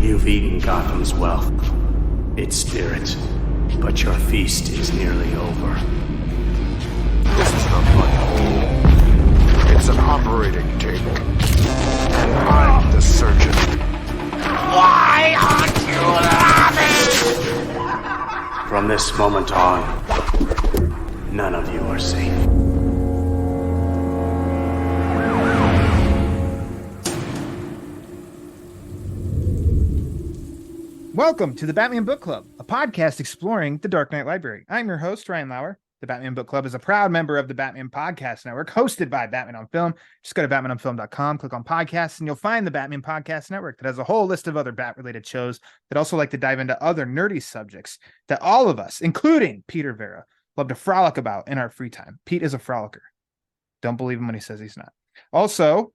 You've eaten Gotham's wealth, its spirit, but your feast is nearly over. This is not my home. It's an operating table. And I'm the surgeon. Why aren't you laughing? From this moment on, none of you are safe. Welcome to the Batman Book Club, a podcast exploring the Dark Knight Library. I'm your host, Ryan Lauer. The Batman Book Club is a proud member of the Batman Podcast Network, hosted by Batman on Film. Just go to batmanonfilm.com, click on podcasts, and you'll find the Batman Podcast Network that has a whole list of other Bat-related shows that also like to dive into other nerdy subjects that all of us, including Peter Vera, love to frolic about in our free time. Pete is a frolicker. Don't believe him when he says he's not. Also,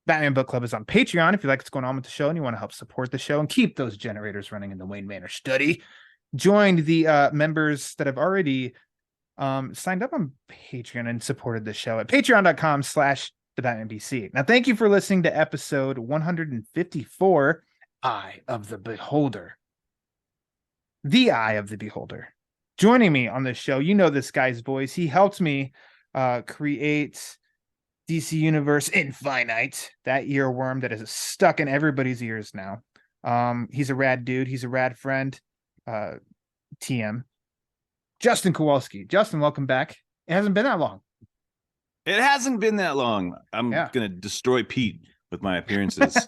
Batman Book Club is on Patreon. If you like what's going on with the show and you want to help support the show and keep those generators running in the Wayne Manor study, join the members that have already signed up on Patreon and supported the show at patreon.com/thebatmanbc. Now, thank you for listening to episode 154, Eye of the Beholder. The Eye of the Beholder. Joining me on this show, you know this guy's voice. He helped me create DC Universe Infinite, that earworm that is stuck in everybody's ears now. He's a rad dude. He's a rad friend. TM. Justin Kowalski. Justin, welcome back. It hasn't been that long. It hasn't been that long. I'm gonna destroy Pete with my appearances. It's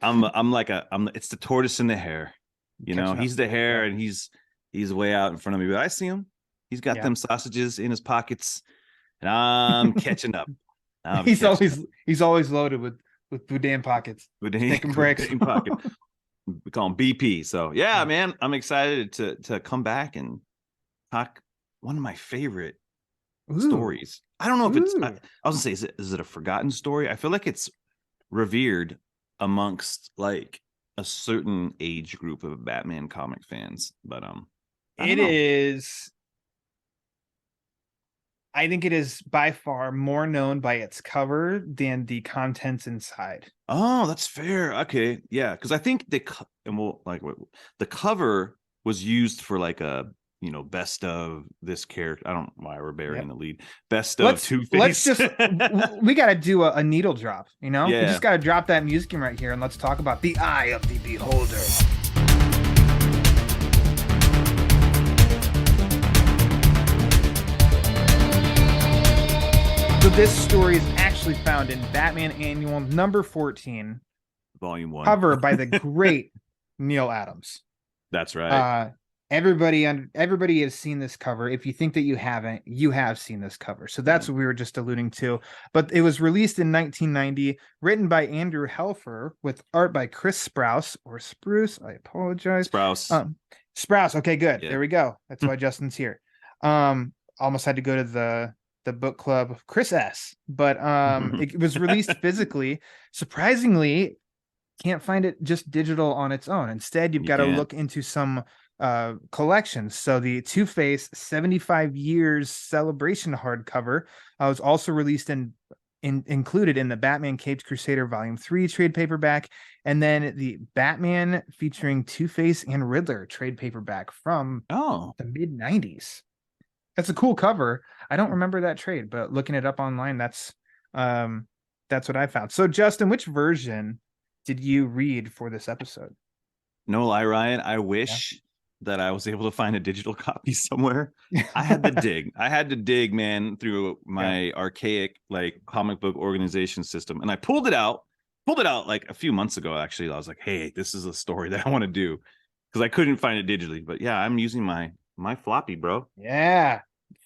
the tortoise and the hare. You know, he's the hare and he's way out in front of me, but I see him. He's got them sausages in his pockets, and I'm catching up. He's always loaded with boudin pockets. Taking breaks. Pocket. We call him BP. So yeah, man, I'm excited to come back and talk one of my favorite stories. I don't know if it's. I was gonna say, is it a forgotten story? I feel like it's revered amongst like a certain age group of Batman comic fans, but it is. I think it is by far more known by its cover than the contents inside. Oh, that's fair. Okay, yeah, because I think the cover was used for like a best of this character. I don't know why we're burying the lead. Best of Two-Face. We got to do a needle drop. We just got to drop that music in right here, and let's talk about the Eye of the Beholder. So this story is actually found in Batman Annual number 14, Volume 1, cover by the great Neal Adams. That's right. Everybody has seen this cover. If you think that you haven't, you have seen this cover. So that's what we were just alluding to. But it was released in 1990, written by Andrew Helfer with art by Chris Sprouse or Spruce. I apologize. Sprouse. Okay, good. Yeah. There we go. That's why Justin's here. Almost had to go to the book club Chris S, but it was released physically. Surprisingly, can't find it just digital on its own. Instead, you've got to look into some collections. So the Two-Face 75 years celebration hardcover was also released included in the Batman Caped Crusader Volume 3 trade paperback, and then the Batman featuring Two-Face and Riddler trade paperback from the mid 90s. That's a cool cover. I don't remember that trade, but looking it up online, that's what I found. So, Justin, which version did you read for this episode? No lie, Ryan. I wish that I was able to find a digital copy somewhere. I had to dig, man, through my archaic like comic book organization system, and I pulled it out like a few months ago. Actually, I was like, hey, this is a story that I want to do because I couldn't find it digitally. But yeah, I'm using my floppy, bro. Yeah,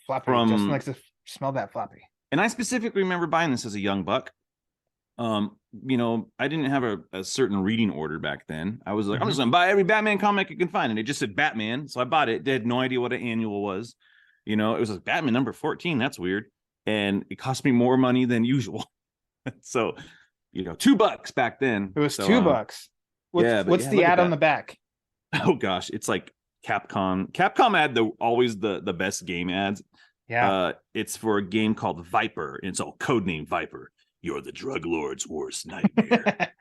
floppy. Justin likes to smell that floppy. And I specifically remember buying this as a young buck. I didn't have a certain reading order back then. I was like, I'm just gonna buy every Batman comic I can find, and it just said Batman, so I bought it. They had no idea what an annual was. It was like Batman number 14. That's weird, and it cost me more money than usual. So, $2 back then. It was $2. What's the ad on the back? Oh gosh, it's like Capcom. Capcom had always the best game ads. Yeah. It's for a game called Viper, and it's all codename Viper. You're the drug lord's worst nightmare.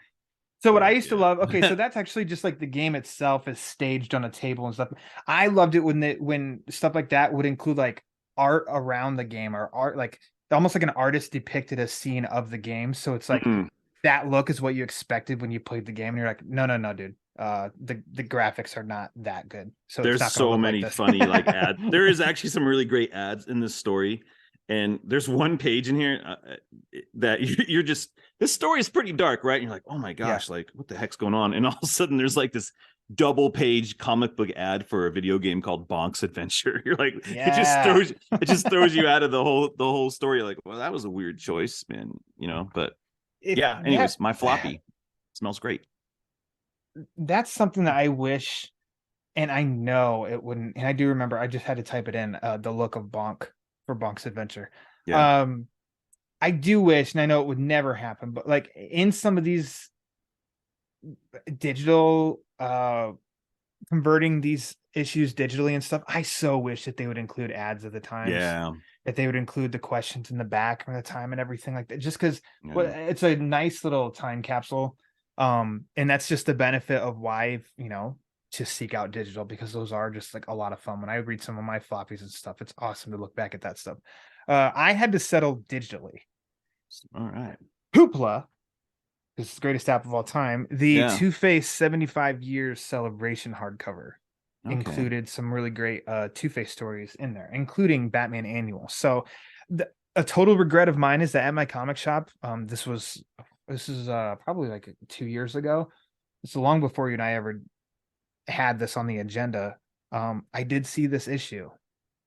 So what I used to love, okay, so that's actually just like the game itself is staged on a table and stuff. I loved it when stuff like that would include like art around the game or art like almost like an artist depicted a scene of the game. So it's like Mhm. that look is what you expected when you played the game, and you're like, no, dude. The graphics are not that good. So There's it's not gonna so look many like this. funny like ads. There is actually some really great ads in this story, and there's one page in here that you're just, this story is pretty dark, right? And you're like, oh my gosh, like what the heck's going on? And all of a sudden there's like this double page comic book ad for a video game called Bonk's Adventure. You're like, it just throws you out of the whole story. You're like, well, that was a weird choice, man, you know. But yeah, anyways, my floppy smells great. That's something that I wish, and I know it wouldn't, and I do remember I just had to type it in, the look of Bonk for Bonk's Adventure. Yeah. I do wish, and I know it would never happen, but like in some of these digital converting these issues digitally and stuff, I so wish that they would include ads at the times. Yeah. That they would include the questions in the back of the time and everything like that, just because well, Yeah. it's a nice little time capsule. And that's just the benefit of why, to seek out digital, because those are just like a lot of fun. When I read some of my floppies and stuff, it's awesome to look back at that stuff. I had to settle digitally. All right. Hoopla, this is the greatest app of all time. The Yeah. Two-Face 75 years celebration hardcover Okay. included some really great Two-Face stories in there, including Batman Annual. So a total regret of mine is that at my comic shop, this is probably like 2 years ago. It's long before you and I ever had this on the agenda. I did see this issue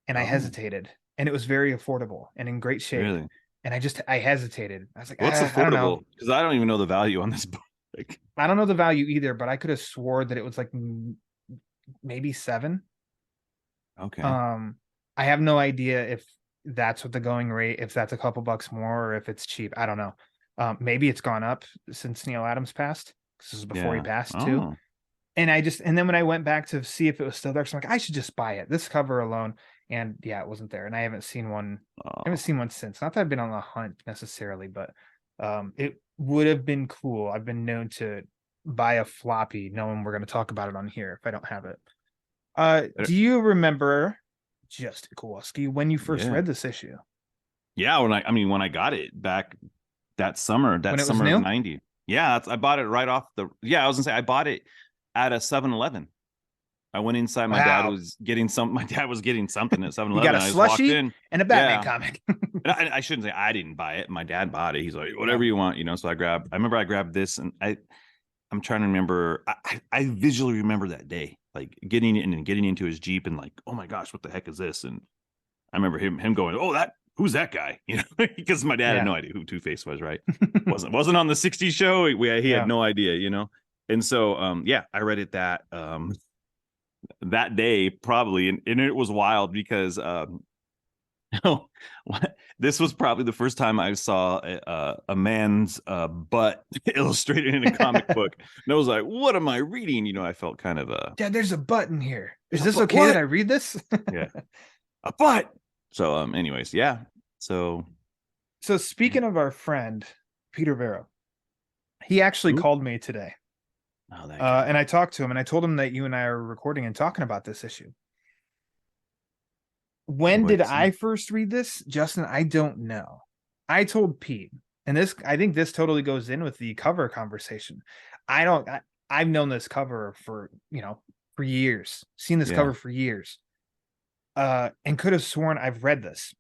and I hesitated, and it was very affordable and in great shape. Really? And I hesitated. I was like, What's I don't know. affordable? Because I don't even know the value on this book. Like, I don't know the value either, but I could have swore that it was like maybe 7. okay. I have no idea if that's what the going rate, if that's a couple bucks more, or if it's cheap. I don't know. Maybe it's gone up since Neal Adams passed. This is before he passed too. Oh. And then when I went back to see if it was still there, so I'm like, I should just buy it. This cover alone. And yeah, it wasn't there. And I haven't seen one. I haven't seen one since. Not that I've been on the hunt necessarily, but it would have been cool. I've been known to buy a floppy knowing we're going to talk about it on here if I don't have it. Do you remember, Justin Kowalski, when you first read this issue? Yeah, when I got it back that summer of '90. Yeah, I bought it right off the. Yeah, I was gonna say I bought it at a 7-Eleven. I went inside. My dad was getting something at 7-Eleven. You got a slushie and a Batman comic. I shouldn't say I didn't buy it. My dad bought it. He's like, whatever you want, So I remember I grabbed this, and I'm trying to remember. I visually remember that day, like getting in and getting into his Jeep, and like, oh my gosh, what the heck is this? And I remember him going, oh, who's that guy? Because my dad had no idea who Two-Face was, right? wasn't on the '60s show. He had no idea, And so I read it that day probably, and it was wild because this was probably the first time I saw a man's butt illustrated in a comic book, and I was like, what am I reading? I felt kind of Dad, there's a butt in here. Is this okay that I read this? Yeah, a butt. So anyways, yeah. So speaking of our friend Peter Vero, he actually called me today. And I talked to him, and I told him that you and I are recording and talking about this issue. When did I first read this, Justin? I don't know. I told Pete, and I think this totally goes in with the cover conversation. I've known this cover for years, seen this cover for years, and could have sworn I've read this.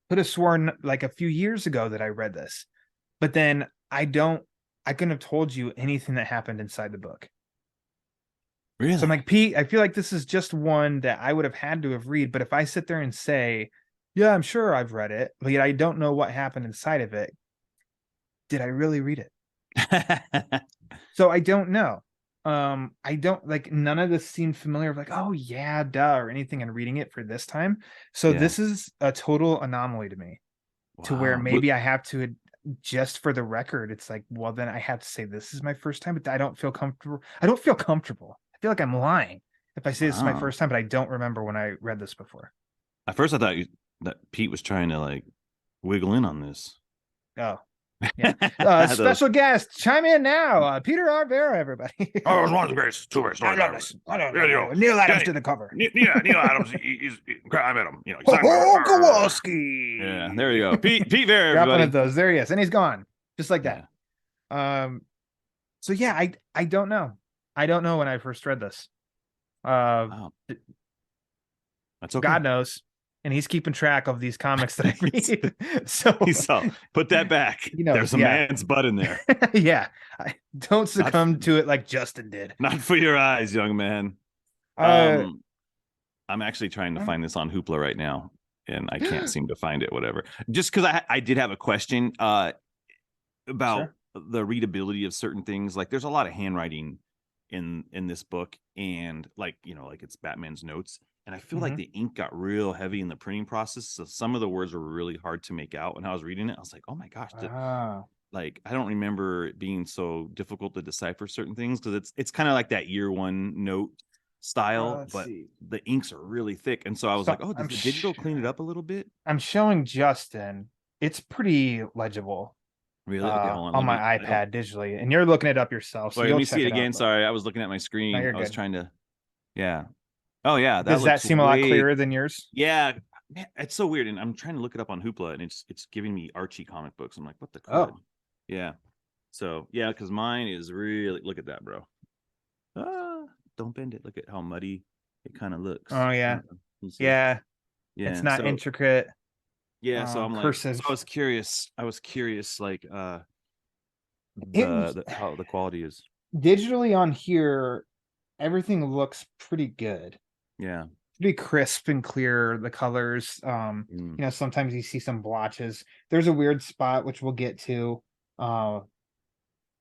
Could have sworn like a few years ago that I read this, but then I couldn't have told you anything that happened inside the book. Really? So I'm like, Pete, I feel like this is just one that I would have had to have read. But if I sit there and say, yeah, I'm sure I've read it, but yet I don't know what happened inside of it, did I really read it? So I don't know. I don't like, none of this seemed familiar of like, oh yeah, duh, or anything in reading it for this time. So this is a total anomaly to me. Wow. To where maybe I have to, just for the record, it's like, well, then I have to say this is my first time, but I don't feel comfortable. I feel like I'm lying if I say this is my first time, but I don't remember when I read this before. At first I thought that Pete was trying to like wiggle in on this. Oh, Yeah. Those- Special guest, chime in now. Peter Arvera, everybody. Oh, it was one of the greatest two-way stories. I love this. I don't Yeah, you know. know, Neil Adams yeah, did the cover. Yeah, Neal Adams. I met him. He's Oh, Kowalski. yeah, there you go. Pete Vera, Dropping everybody. of those. There he is, and he's gone, just like Yeah. that. So yeah, I don't know. I don't know when I first read this. Wow. That's okay. God knows, and he's keeping track of these comics that I read. So Put that back. You know, There's a yeah. man's butt in there. yeah, don't succumb to it like Justin did. Not for your eyes, young man. I'm actually trying to find this on Hoopla right now, and I can't seem to find it. Whatever. Just because I did have a question about the readability of certain things. Like, there's a lot of handwriting in this book, and like it's Batman's notes. And I feel like the ink got real heavy in the printing process. So some of the words were really hard to make out when I was reading it. I was like, oh my gosh. Like, I don't remember it being so difficult to decipher certain things, because it's kind of like that year one note style, but the inks are really thick. And so I was like, oh, does the digital clean it up a little bit? I'm showing Justin. It's pretty legible. Really? Okay, hold on. On my iPad digitally. And you're looking it up yourself. So let me see it again. Sorry, I was looking at my screen. No, I was trying to, yeah. Oh yeah, does that seem a lot clearer than yours? Yeah, man, it's so weird. And I'm trying to look it up on Hoopla, and it's giving me Archie comic books. I'm like, what the crud? Oh. Yeah. So yeah, because mine is really, look at that, bro. Don't bend it. Look at how muddy it kind of looks. Oh yeah. Yeah. It's not intricate. Yeah, so I'm cursive. like, so I was curious, like how the quality is. Digitally on here, everything looks pretty good. Yeah, pretty crisp and clear, the colors. Sometimes you see some blotches. There's a weird spot which we'll get to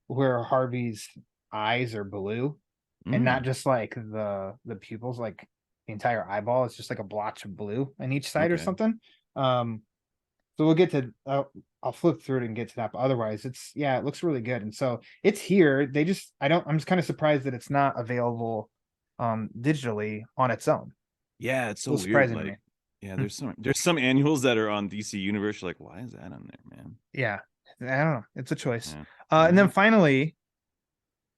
where Harvey's eyes are blue and not just like the pupils, like the entire eyeball. It's just like a blotch of blue on each side or something. So we'll get to I'll flip through it and get to that, but otherwise it looks really good. And so it's here. I'm just kind of surprised that it's not available digitally on its own. Yeah, it's so weird. Surprising to me. Yeah, there's some annuals that are on DC Universe. You're like, why is that on there, man? Yeah, I don't know. It's a choice. And then finally,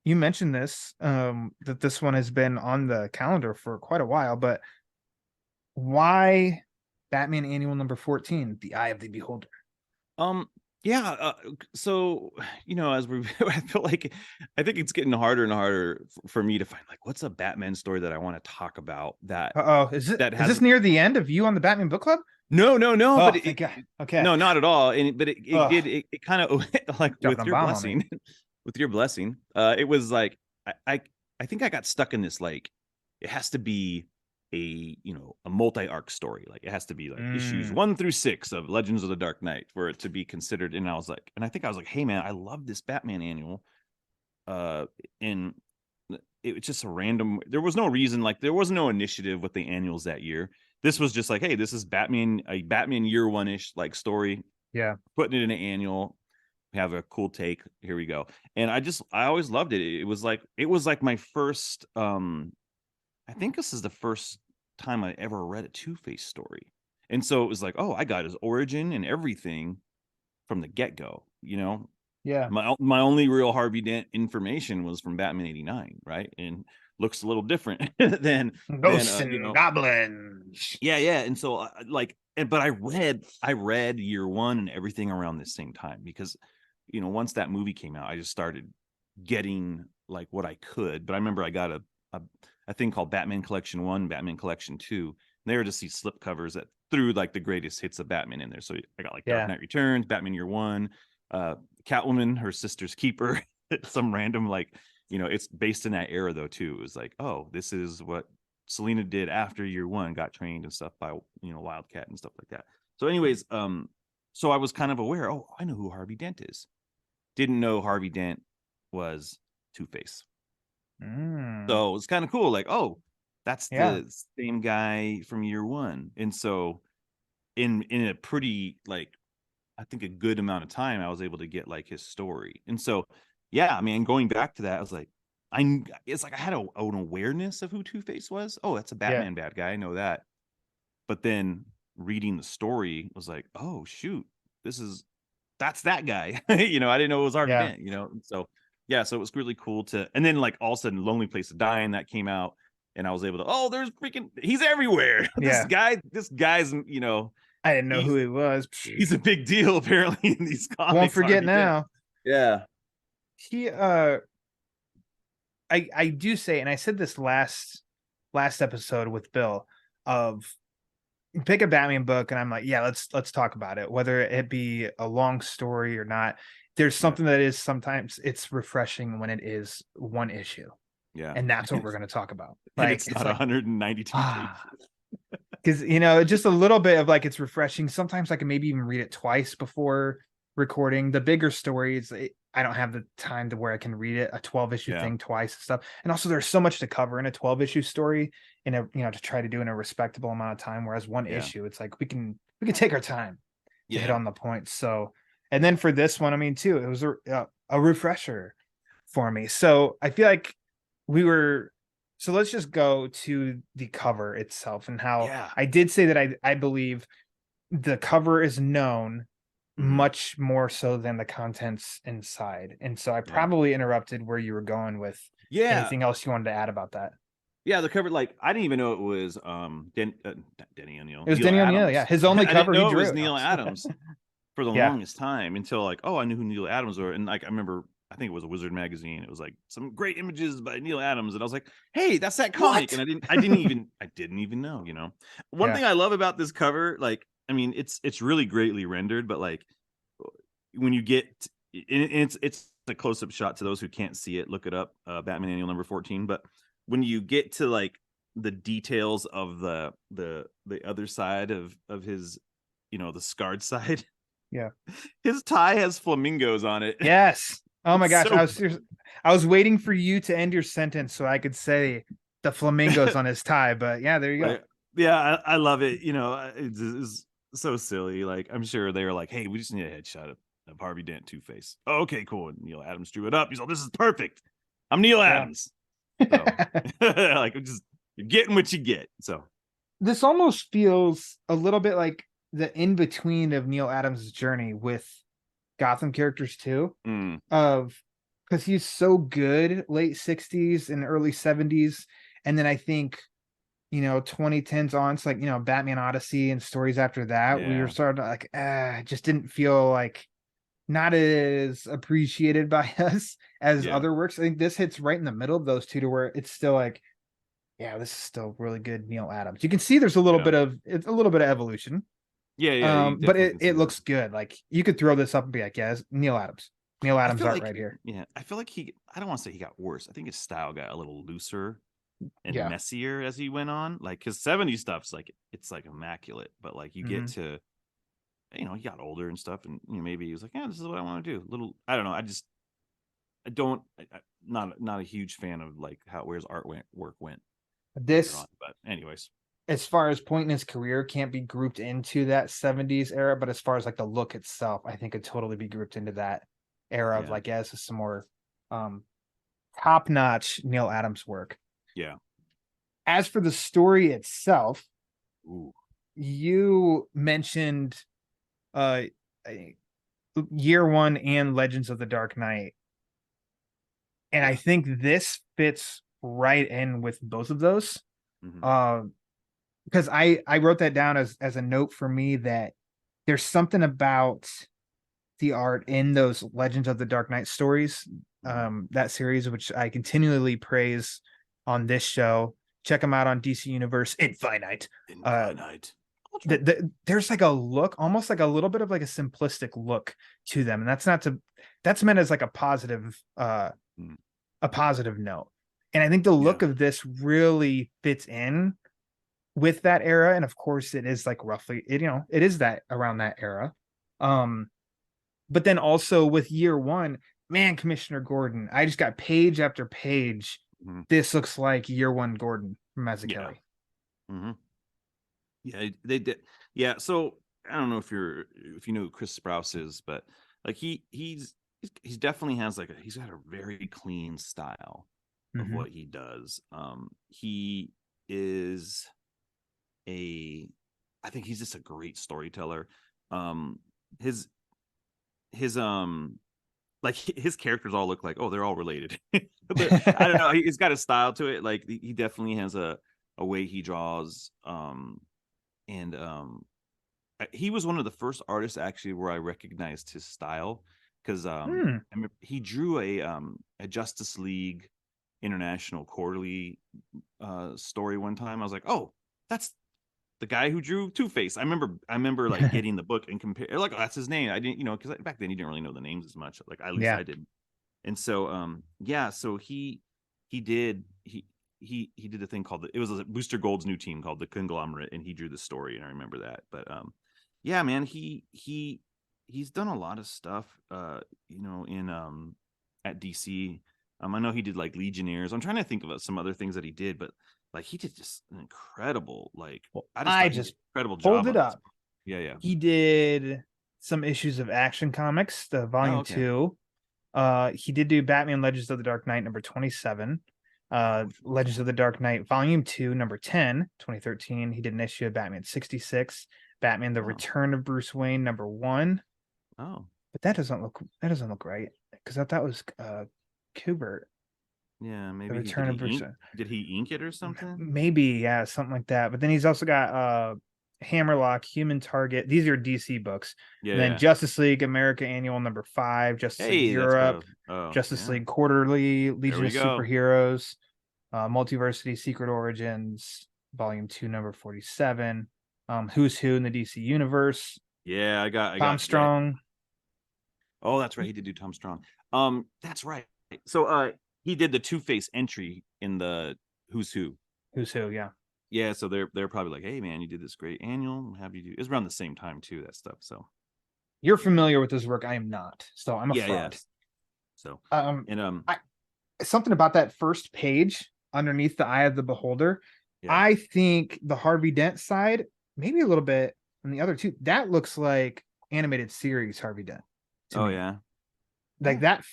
you mentioned this that this one has been on the calendar for quite a while, but why Batman Annual number 14, The Eye of the Beholder? So as I feel like I think it's getting harder and harder for me to find, like, what's a Batman story that I want to talk about that is this near the end of you on the Batman book club? No, but okay, no, not at all. But it kind of like with your blessing it was like I think I got stuck in this, like, it has to be a multi-arc story. Like, it has to be like issues 1 through 6 of Legends of the Dark Knight for it to be considered. And I think I was like, hey man, I love this Batman annual. And it was just a random, there was no reason, like there was no initiative with the annuals that year. This was just like, hey, this is a Batman year one-ish like story. Yeah. Putting it in an annual. Have a cool take. Here we go. And I always loved it. It was like my first I think this is the first time I ever read a Two-Face story. And so it was like, oh, I got his origin and everything from the get-go, Yeah. My only real Harvey Dent information was from Batman 89, right? And looks a little different than Ghosts and Goblins. Yeah. And so but I read year one and everything around the same time, because once that movie came out, I just started getting like what I could. But I remember I got a thing called Batman Collection 1, Batman Collection 2. And they were just these slip covers that threw like the greatest hits of Batman in there. So I got like Dark Knight Returns, Batman Year One, Catwoman, Her Sister's Keeper, some random it's based in that era though too. It was like, oh, this is what Selena did after year one, got trained and stuff by Wildcat and stuff like that. So anyways, so I was kind of aware, oh, I know who Harvey Dent is. Didn't know Harvey Dent was Two-Face. So it's kind of cool, like, oh, that's the same guy from year one. And so in a pretty, like, I think a good amount of time, I was able to get like his story. And so yeah, I mean, going back to that, I was like, it's like I had an awareness of who Two-Face was. Oh, that's a Batman bad guy, I know that. But then reading the story was like, oh shoot, this is that's that guy. You know, I didn't know it was Art Yeah. Dent, you know. So yeah, so it was really cool to, and then like all of a sudden Lonely Place to Die, and that came out, and I was able to, oh, there's freaking, he's everywhere. Yeah. This guy's, you know, I didn't know he's who he was. he's a big deal apparently in these comics. Won't forget Harvey Dent. now. Yeah. He I do say, and I said this last episode with Bill, of pick a Batman book, and I'm like, yeah, let's talk about it, whether it be a long story or not. There's something that is, sometimes it's refreshing when it is one issue, Yeah. and that's what we're going to talk about. And Like, it's not 192 pages. Because, you know, just a little bit of like, it's refreshing. Sometimes I can maybe even read it twice before recording. The bigger stories, I don't have the time to where I can read it a 12-issue thing twice and stuff. And also, there's so much to cover in a 12-issue story, in a, you know, to try to do in a respectable amount of time. Whereas one issue, it's like we can take our time to hit on the points. So, and then for this one, I mean, too, it was a refresher for me. So I feel like so let's just go to the cover itself, and how I did say that I believe the cover is known much more so than the contents inside. And so I probably interrupted where you were going with anything else you wanted to add about that. Yeah, the cover, like, I didn't even know it was Denny O'Neil. It was Denny O'Neil, yeah. His only cover I didn't know he drew. it was Neal Adams for the longest time, until like, oh, I knew who Neal Adams were. And like, I remember, I think it was a Wizard magazine. It was like some great images by Neal Adams, and I was like, "Hey, that's that comic." And I didn't even know. You know, one thing I love about this cover, like, I mean, it's really greatly rendered, but like when you get, it's a close up shot to those who can't see it. Look it up, Batman Annual number 14. But when you get to like the details of the other side of his, you know, the scarred side, his tie has flamingos on it. Yes. Oh my gosh, So, I was waiting for you to end your sentence so I could say the flamingos on his tie, but yeah, there you go. Yeah, I love it. You know, it's so silly. Like, I'm sure they were like, "Hey, we just need a headshot of Harvey Dent Two-Face." Oh, okay, cool. And Neal Adams drew it up. He's like, "This is perfect. I'm Neal Adams." So, like, you're getting what you get. So this almost feels a little bit like the in between of Neal Adams' journey with Gotham characters too, of, because he's so good late 60s and early 70s, and then I think, you know, 2010s on, it's like, you know, Batman Odyssey and stories after that, we were sort of like, just didn't feel like, not as appreciated by us as other works. I think this hits right in the middle of those two, to where it's still like, yeah, this is still really good Neal Adams. You can see there's a little bit of evolution. But it looks good. Like, you could throw this up and be like, yeah, it's Neal Adams. Neal Adams art right here. Yeah, I feel like I don't want to say he got worse. I think his style got a little looser and messier as he went on. Like, his 70s stuff's like, it's like immaculate, but like you get to, you know, he got older and stuff, and you know, maybe he was like, yeah, this is what I want to do. I don't know. I'm not a huge fan of like where his work went. But anyways, as far as point in his career, can't be grouped into that 70s era, but as far as like the look itself, I think could totally be grouped into that era of like, this is some more top-notch Neal Adams work. Yeah. As for the story itself, you mentioned Year One and Legends of the Dark Knight, and I think this fits right in with both of those. Because I wrote that down as a note for me, that there's something about the art in those Legends of the Dark Knight stories, that series, which I continually praise on this show. Check them out on DC Universe Infinite. There's like a look, almost like a little bit of like a simplistic look to them, and that's meant as like a positive note. And I think the look of this really fits in with that era. And of course it is like roughly, it is that around that era. But then also with Year One, man, Commissioner Gordon, I just got page after page. This looks like Year One Gordon from Mazzucchelli. Yeah, they did. Yeah, so I don't know if you know who Chris Sprouse is, but like he's definitely has like he's got a very clean style of what he does. He is I think he's just a great storyteller. His his like his characters all look like, oh, they're all related. I don't know. He's got a style to it. Like he definitely has a way he draws. And he was one of the first artists actually where I recognized his style because I remember he drew a Justice League International quarterly story one time. I was like, oh, that's the guy who drew Two-Face. I remember like getting the book and compare, like, oh, that's his name. I didn't, because back then you didn't really know the names as much. Like at least I didn't. And so yeah, so he did a thing called it was Booster Gold's new team called the Conglomerate, and he drew the story, and I remember that. But yeah, man, he's done a lot of stuff in at DC. I know he did like Legionnaires. I'm trying to think of some other things that he did, but like he did just an incredible, like I just incredible job. Hold it up. Yeah. He did some issues of Action Comics, the volume 2. He did do Batman Legends of the Dark Knight number 27. Legends of the Dark Knight volume 2 number 10, 2013. He did an issue of Batman 66, Batman the Return of Bruce Wayne number 1. But that doesn't look right, because that was Kubert. Yeah, maybe the Return of Bruce. Did he ink it or something? Maybe, yeah, something like that. But then he's also got Hammerlock, Human Target. These are DC books. Yeah. And then Justice League America Annual number 5, Justice League Europe, Justice League Quarterly, Legion of Superheroes, Multiversity Secret Origins, Volume 2, number 47, Who's Who in the DC Universe. Yeah, I got Tom Strong. Oh, that's right. He did do Tom Strong. That's right. So he did the Two-Face entry in the Who's Who. Who's Who, yeah. Yeah, so they're probably like, hey man, you did this great annual. Have you do? It's around the same time too, that stuff. So you're familiar with this work. I am not. So I'm a fraud. Yeah. So something about that first page underneath the Eye of the Beholder. Yeah. I think the Harvey Dent side, maybe a little bit, and the other two, that looks like animated series Harvey Dent. Oh yeah. Like that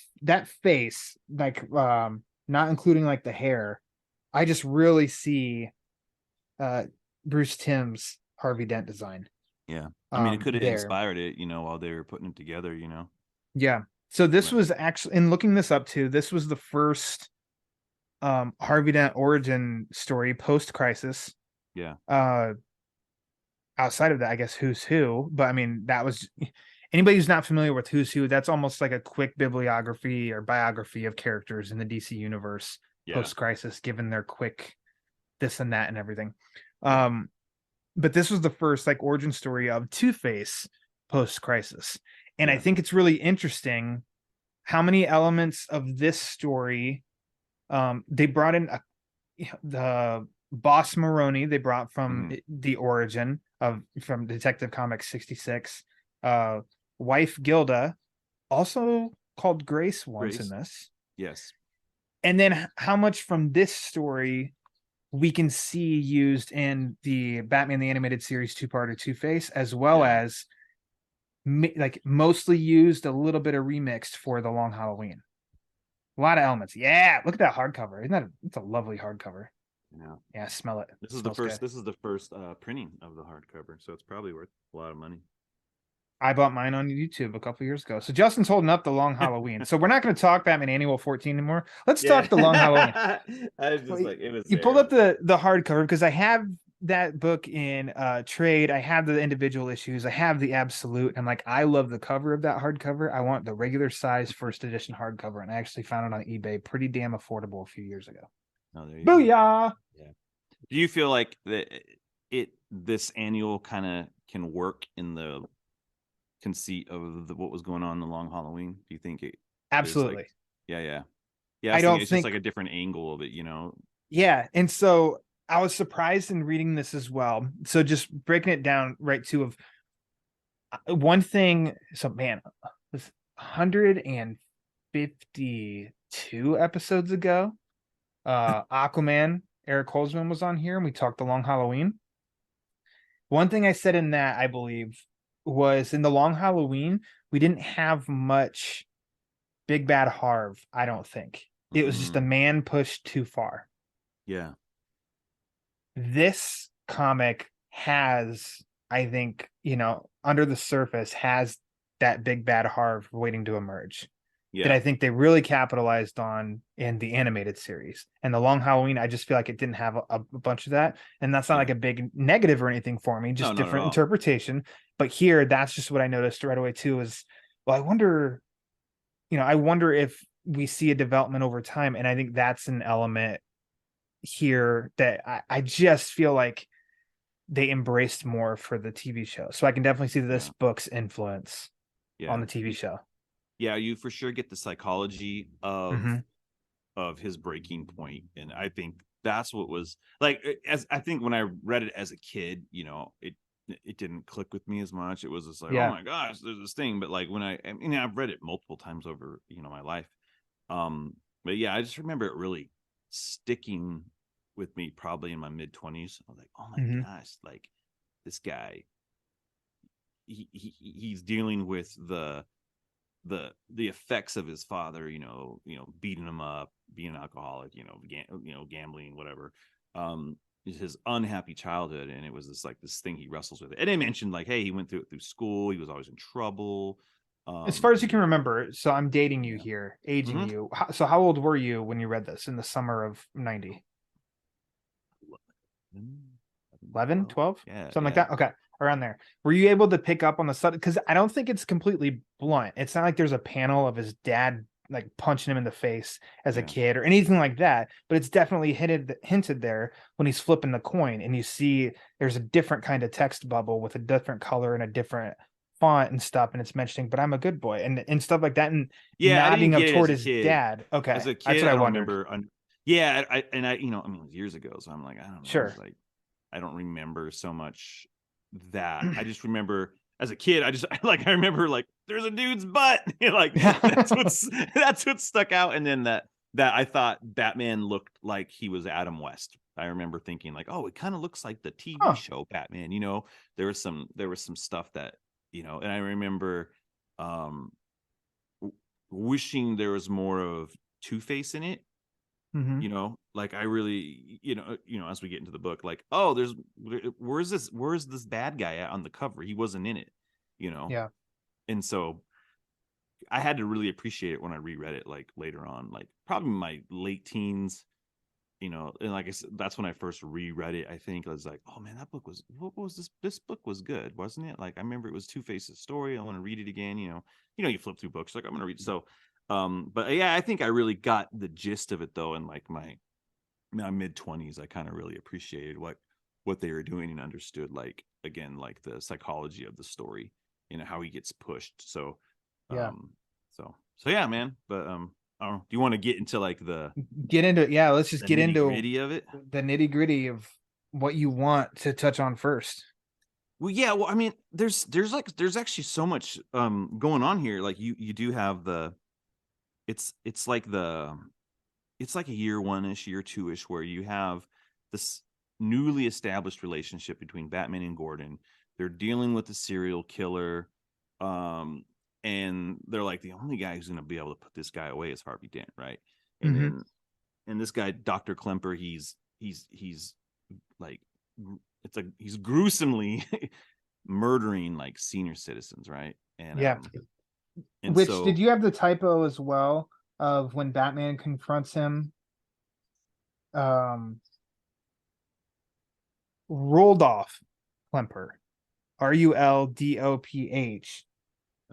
face, like not including like the hair. I just really see Bruce Timm's Harvey Dent design. Yeah. I mean, it could have inspired it, while they were putting it together, Yeah. So this was actually, in looking this up too, this was the first Harvey Dent origin story post-crisis. Yeah. Outside of that, I guess Who's Who, but I mean, that was anybody who's not familiar with Who's Who, that's almost like a quick bibliography or biography of characters in the DC universe post-crisis, given their quick this and that and everything. But this was the first like origin story of Two-Face post-crisis. And I think it's really interesting how many elements of this story they brought in the Boss Maroni they brought from the origin from Detective Comics 66. Wife Gilda, also called Grace once in this. Yes. And then how much from this story we can see used in the Batman the Animated Series 2-parter Two-Face, as well as like mostly used, a little bit of remixed for the Long Halloween. A lot of elements. Yeah, look at that hardcover. Isn't that it's a lovely hardcover? Yeah, smell it. This is the first. Good. This is the first printing of the hardcover, so it's probably worth a lot of money. I bought mine on YouTube a couple years ago. So Justin's holding up the Long Halloween. So we're not going to talk Batman Annual 14 anymore. Let's talk the Long Halloween. I was just like, it was. You pulled up the hardcover because I have that book in trade. I have the individual issues. I have the absolute. I'm like, I love the cover of that hardcover. I want the regular size first edition hardcover, and I actually found it on eBay, pretty damn affordable a few years ago. Oh, there you Booyah! Go. Yeah. Do you feel like this annual kind of can work in the conceit of what was going on in the Long Halloween? Do you think it? Absolutely. Like, yeah. I don't it's think just like a different angle of it, Yeah, and so I was surprised in reading this as well. So just breaking it down right to of one thing. So man, it was 152 episodes ago. Aquaman, Eric Holzman was on here, and we talked the Long Halloween. One thing I said in that, I believe, was in the Long Halloween, we didn't have much Big Bad Harv, I don't think. It was just a man pushed too far. Yeah. This comic has, I think, under the surface, has that big bad horror waiting to emerge. Yeah. That I think they really capitalized on in the animated series. And the Long Halloween, I just feel like it didn't have a bunch of that. And that's not like a big negative or anything for me, just No, not at different all. interpretation. But here, that's just what I noticed right away too is, well, I wonder if we see a development over time. And I think that's an element here that I just feel like they embraced more for the TV show. So I can definitely see this book's influence on the TV show. Yeah, you for sure get the psychology of Mm-hmm. his breaking point, and I think that's what was like. As I think when I read it as a kid, you know, it didn't click with me as much. It was just like, oh my gosh, there's this thing. But like when I've read it multiple times over, you know, my life. But yeah, I just remember it really sticking with me probably in my mid-20s. I was like, oh my gosh, like this guy, he's dealing with the effects of his father, you know, beating him up, being an alcoholic, gambling, whatever. His unhappy childhood, and it was this thing he wrestles with. And they mentioned like, hey, he went through school, he was always in trouble. As far as you can remember, so I'm dating you here, aging you. So how old were you when you read this in the summer of 90? 11, 12? Yeah, something like that. Okay, around there. Were you able to pick up on the sudden? Because I don't think it's completely blunt. It's not like there's a panel of his dad like punching him in the face as a kid or anything like that, but it's definitely hinted there when he's flipping the coin and you see there's a different kind of text bubble with a different color and a different font and stuff, and it's mentioning but I'm a good boy and stuff like that, and nodding up toward his dad. Okay, as a kid, that's what I wondered. remember. It was years ago, so I'm like, I don't know. Sure. Like, I don't remember so much that. I just remember as a kid, I remember like there's a dude's butt. Like that's what stuck out. And then that I thought Batman looked like he was Adam West. I remember thinking like, oh, it kind of looks like the TV show Batman. You know, there was some stuff that, you know, and I remember wishing there was more of Two-Face in it. You know, like I really, you know, as we get into the book, like, oh, where's this bad guy at on the cover? He wasn't in it, you know? Yeah. And so I had to really appreciate it when I reread it, like later on, like probably my late teens, you know, and like I said, that's when I first reread it. I think I was like, oh man, what was this? This book was good, wasn't it? Like, I remember it was Two-Face's story. I want to read it again. You know, you flip through books, like I'm going to read. So, but yeah, I think I really got the gist of it though. In like my mid-20s, I kind of really appreciated what they were doing and understood, like, again, like the psychology of the story, you know, how he gets pushed. So, so yeah, man. But, I don't know. Do you want to get into like let's just get into nitty-gritty of it? The nitty-gritty of what you want to touch on first. Well, yeah. Well, I mean, there's actually so much going on here. Like you do have it's like a year one-ish, year two-ish, where you have this newly established relationship between Batman and Gordon. They're dealing with a serial killer. And they're like, the only guy who's going to be able to put this guy away is Harvey Dent, right? And and this guy, Dr. Klemper, he's like, he's gruesomely murdering like senior citizens, right? And and which so, did you have the typo as well of when Batman confronts him? Rudolph Klemper, Ruldoph.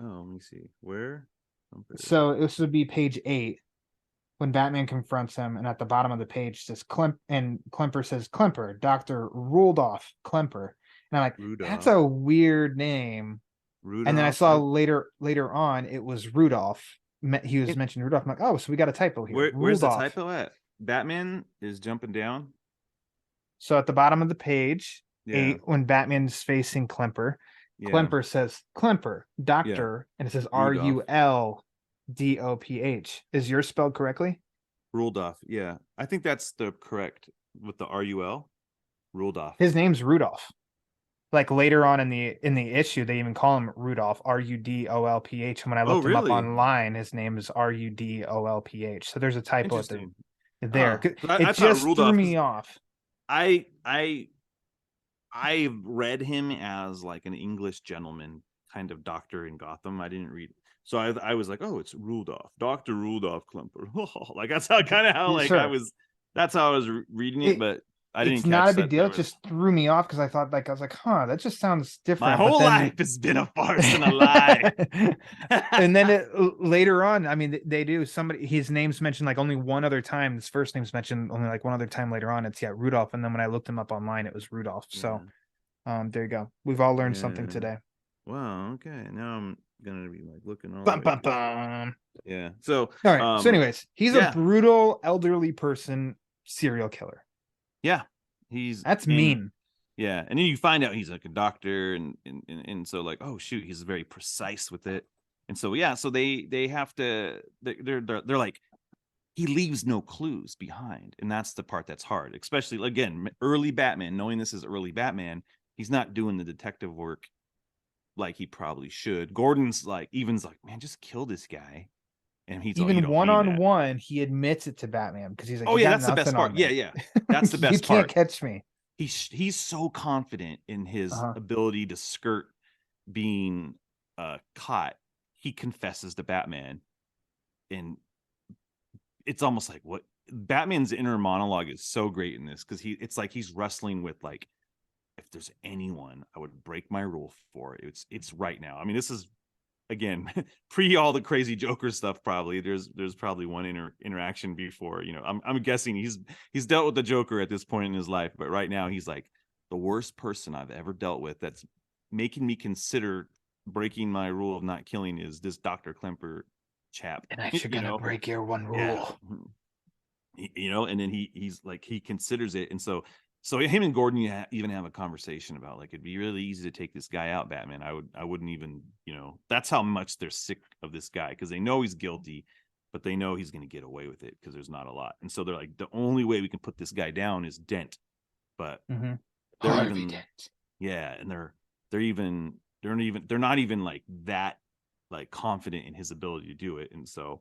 oh, let me see where. So this would be page 8 when Batman confronts him, and at the bottom of the page says Klemper says Klemper, Dr. Rudolph Klemper. And I'm like, that's a weird name. Rudolph. And then I saw later on it was Rudolph. He was mentioned Rudolph. I'm like, oh, so we got a typo here. Where's the typo at? Batman is jumping down. So at the bottom of the page, 8, when Batman's facing Klemper, Klemper says Klemper, Doctor, and it says Ruldoph. Is yours spelled correctly? Rudolph, yeah. I think that's the correct with the RUL. Rudolph. His name's Rudolph. Like later on in the issue, they even call him Rudolph, Rudolph. And when I looked him up online, his name is Rudolph. So there's a typo there. It just threw me off. I read him as like an English gentleman kind of doctor in Gotham. I didn't read. So I was like, oh, it's Rudolph, Dr. Rudolph Klemper. Like that's how like Sure. that's how I was reading it, but I didn't It's catch not a that big deal. there It was- just threw me off because I thought I was like, huh, that just sounds my different. whole but then, life has been a farce and a lie. and then later on, I mean, they do his name's mentioned like only one other time. His first name's mentioned only like one other time later on. It's Rudolph. And then when I looked him up online, it was Rudolph. So there you go. We've all learned something today. Wow. Okay. Now I'm gonna be like looking all Bum, the way bum, bum. Yeah. So All right. So, anyways, he's a brutal elderly person serial killer. Yeah. That's mean. Yeah. And then you find out he's like a doctor and so like, oh shoot, he's very precise with it. And so so they have to they're like, he leaves no clues behind. And that's the part that's hard, especially again, early Batman, knowing this is early Batman, he's not doing the detective work like he probably should. Gordon's like, man, just kill this guy. And he's even one-on-one, he admits it to Batman because he's like, oh yeah, that's the best part. Yeah, that's the best part. You can't catch me. He's so confident in his ability to skirt being caught. He confesses to Batman, and it's almost like what Batman's inner monologue is so great in this because it's like he's wrestling with like, if there's anyone I would break my rule for, it's right now. I mean, this is again pre all the crazy Joker stuff. Probably there's probably one interaction before. I'm guessing he's dealt with the Joker at this point in his life, but right now he's like the worst person I've ever dealt with. That's making me consider breaking my rule of not killing is this Dr. Klemper chap. And I should gonna break your one rule. Yeah. And then he's like he considers it, and so him and Gordon even have a conversation about like it'd be really easy to take this guy out, Batman. I wouldn't even, that's how much they're sick of this guy because they know he's guilty, but they know he's going to get away with it because there's not a lot. And so they're like, the only way we can put this guy down is Dent. But they're even, Dent. Yeah, and they're not even like that like confident in his ability to do it, and so.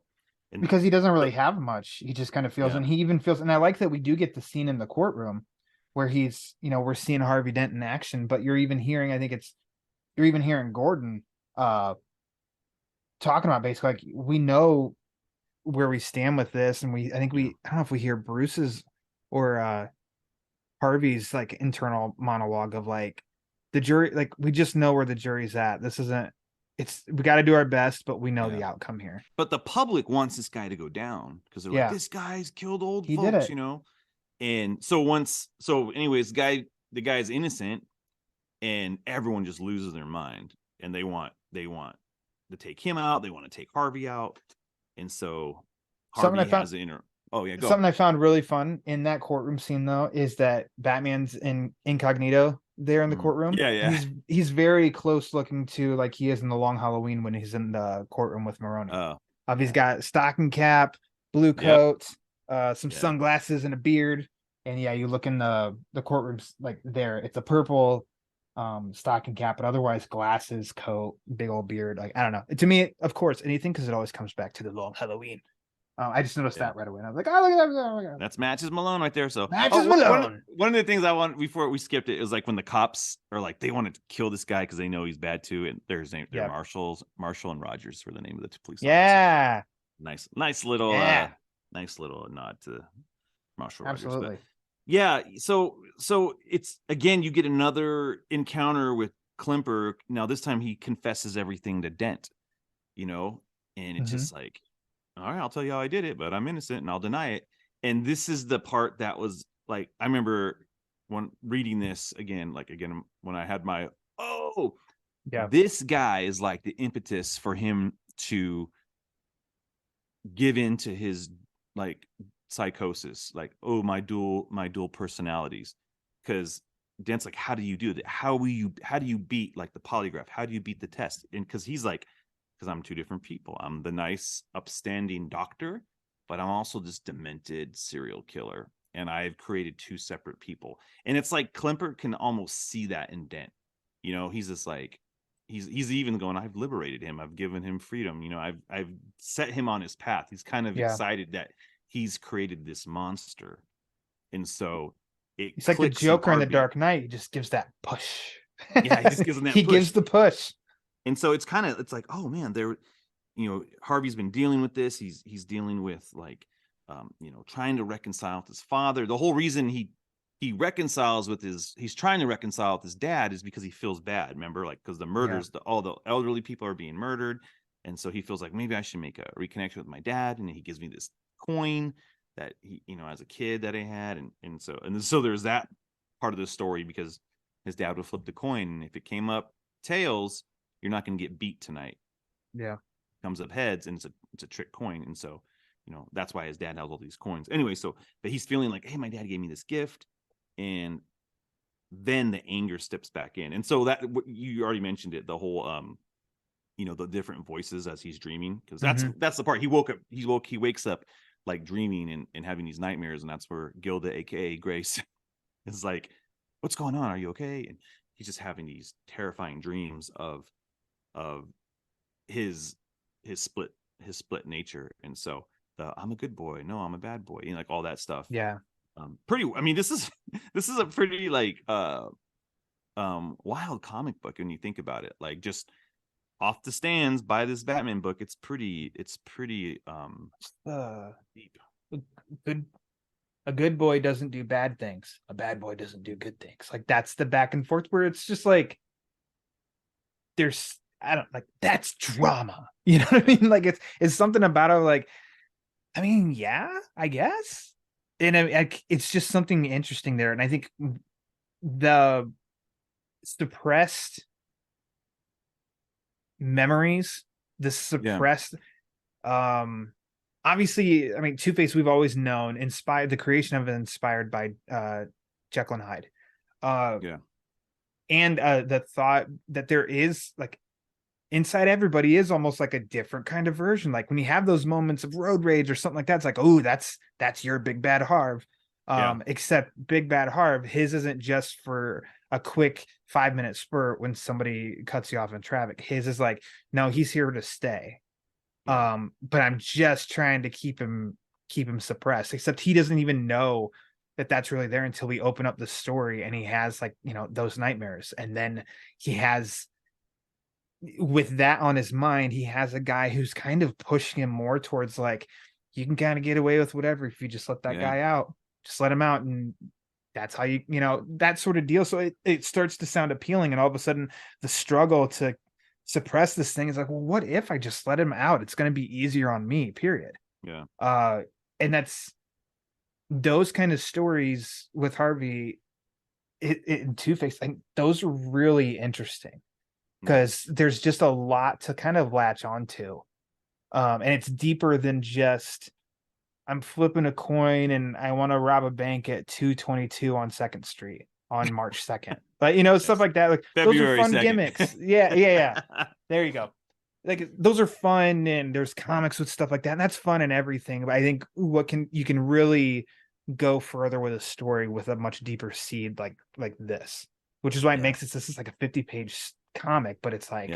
Because he doesn't really have much, he just kind of feels, and he even feels, and I like that we do get the scene in the courtroom where he's, we're seeing Harvey Dent in action, but you're even hearing Gordon talking about basically like we know where we stand with this, and I don't know if we hear Bruce's or Harvey's like internal monologue of like the jury, like we just know where the jury's at. This isn't, we got to do our best, but we know the outcome here. But the public wants this guy to go down because they're like, this guy's killed old folks, And so anyways, the guy's innocent, and everyone just loses their mind, and they want to take him out. They want to take Harvey out, and so Harvey has an inner. Oh yeah, go. Something I found really fun in that courtroom scene though is that Batman's in incognito there in the courtroom. Yeah. He's very close looking to like he is in The Long Halloween when he's in the courtroom with Maroni. He's got stocking cap, blue coat. Some sunglasses and a beard, and you look in the courtrooms like there, it's a purple stocking cap, but otherwise glasses, coat, big old beard. Like I don't know. To me, of course, anything because it always comes back to The Long Halloween. I just noticed that right away, and I was like, "Oh, look at that!" That's Matches Malone right there. So Matches Malone. One of the things I want before we skipped it is like when the cops are like they want to kill this guy because they know he's bad too, and they're Marshall and Rogers for the name of the police. Yeah, officers. Nice little nod to Marshall Rogers. Absolutely. So it's again you get another encounter with Klemper. Now this time he confesses everything to Dent, and it's just like, all right, I'll tell you how I did it, but I'm innocent and I'll deny it. And this is the part that was like, I remember when reading this again when I had my this guy is like the impetus for him to give in to his like psychosis, like my dual personalities, because Dent's like, how do you do that? How do you beat like the polygraph? How do you beat the test? And because he's like, because I'm two different people. I'm the nice upstanding doctor, but I'm also this demented serial killer, and I've created two separate people. And it's like Klemper can almost see that in Dent. He's just like he's even going, I've liberated him, I've given him freedom, I've set him on his path. He's kind of excited that he's created this monster. And so it's like the Joker in The Dark Knight. He just gives that push. Yeah, he just gives him that he push. Gives the push. And so it's like, oh man, Harvey's been dealing with this. He's dealing with like, trying to reconcile with his father. The whole reason he's trying to reconcile with his dad is because he feels bad. Remember, like, because the murders, all the elderly people are being murdered. And so he feels like maybe I should make a reconnection with my dad. And he gives me this coin that he, as a kid that I had. And so there's that part of the story, because his dad would flip the coin. And if it came up tails, you're not going to get beat tonight. Yeah. Comes up heads, and it's a trick coin. And so, that's why his dad has all these coins. Anyway, but he's feeling like, hey, my dad gave me this gift. And then the anger steps back in. And so that, you already mentioned it, the whole, the different voices as he's dreaming, because that's the part. He wakes up like dreaming and having these nightmares. And that's where Gilda, aka Grace, is like, what's going on? Are you okay? And he's just having these terrifying dreams of his split nature. And so I'm a good boy, no, I'm a bad boy, like all that stuff. Yeah. This is a pretty like wild comic book when you think about it. Like, just off the stands by this Batman book, it's pretty deep. A good boy doesn't do bad things. A bad boy doesn't do good things. Like, that's the back and forth where it's just like, that's drama. You know what I mean? Like, it's something about it. Like, I mean, yeah, I guess. And it's just something interesting there. And I think the suppressed memories, the suppressed, obviously, I mean, Two-Face, we've always known, the creation of it inspired by Jekyll and Hyde. And the thought that there is, like, inside everybody is almost like a different kind of version. Like, when you have those moments of road rage or something like that, it's like, oh, that's your big bad Harv. Except Big Bad Harv, his isn't just for a quick 5-minute spurt when somebody cuts you off in traffic. His is like, no, he's here to stay. But I'm just trying to keep him suppressed. Except he doesn't even know that that's really there until we open up the story and he has, like, those nightmares. And then he has, with that on his mind, he has a guy who's kind of pushing him more towards, like, you can kind of get away with whatever if you just let that guy out. Just let him out, and that's how you that sort of deal. So it starts to sound appealing, and all of a sudden the struggle to suppress this thing is like, well, what if I just let him out? It's going to be easier on me, period. And that's those kind of stories with Harvey and Two-Face. I think those are really interesting because there's just a lot to kind of latch onto. And it's deeper than just, I'm flipping a coin and I want to rob a bank at 222 on 2nd Street on March 2nd. But, stuff like that. Like, February those are fun 2nd. gimmicks. Yeah. There you go. Like, those are fun, and there's comics with stuff like that, and that's fun and everything. But I think you can really go further with a story with a much deeper seed like this, which is why it makes this is like a 50-page comic, but it's like,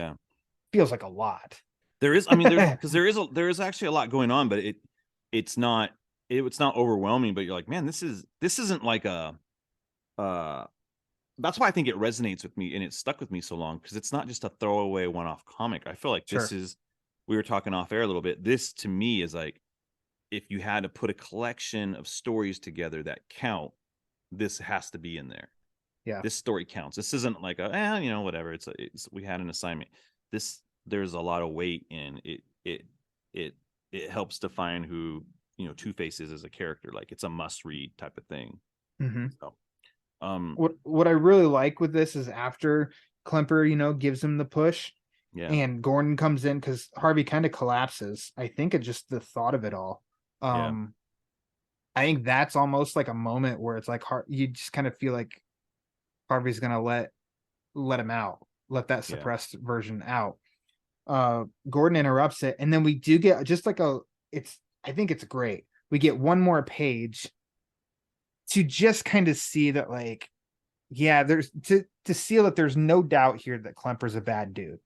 feels like a lot. There is, I mean, because there is actually a lot going on, but it's not overwhelming. But you're like, man, this isn't like a that's why I think it resonates with me and it stuck with me so long, because it's not just a throwaway one-off comic. I feel like this is, we were talking off air a little bit, this to me is like, if you had to put a collection of stories together that count, this has to be in there. This story counts. This isn't like a whatever, it's we had an assignment. There's a lot of weight in it. It helps define who Two-Face is as a character. Like, it's a must-read type of thing. So what I really like with this is after Klemper gives him the push, and Gordon comes in, because Harvey kind of collapses, I think, at just the thought of it all. I think that's almost like a moment where it's like you just kind of feel like Harvey's gonna let him out, let that suppressed version out. Gordon interrupts it, and then we do get just like I think it's great. We get one more page to just kind of see that, like, there's to seal that there's no doubt here that Klemper's a bad dude.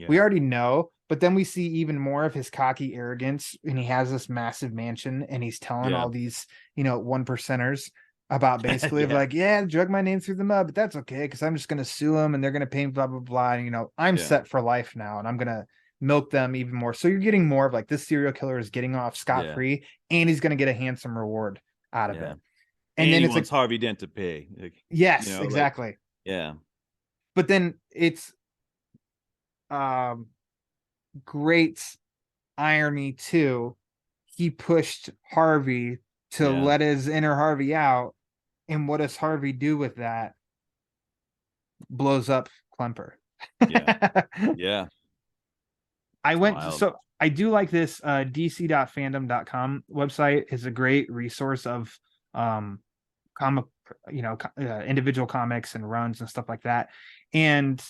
We already know, but then we see even more of his cocky arrogance, and he has this massive mansion, and he's telling all these 1%ers about basically of Yeah. like, yeah, drug my name through the mud, but that's okay because I'm just gonna sue them and they're gonna pay me blah blah blah. And I'm Yeah. set for life now, and I'm gonna milk them even more. So you're getting more of like this serial killer is getting off scot free, and he's gonna get a handsome reward out of Yeah. it. And then he it's wants like, Harvey Dent to pay. Like, yes, like, exactly. yeah. But then it's great irony too. He pushed Harvey to Yeah. let his inner Harvey out. And what does Harvey do with that? Blows up Klemper. Yeah. Yeah. I went Wild. so I do like this dc.fandom.com website is a great resource of comic individual comics and runs and stuff like that. And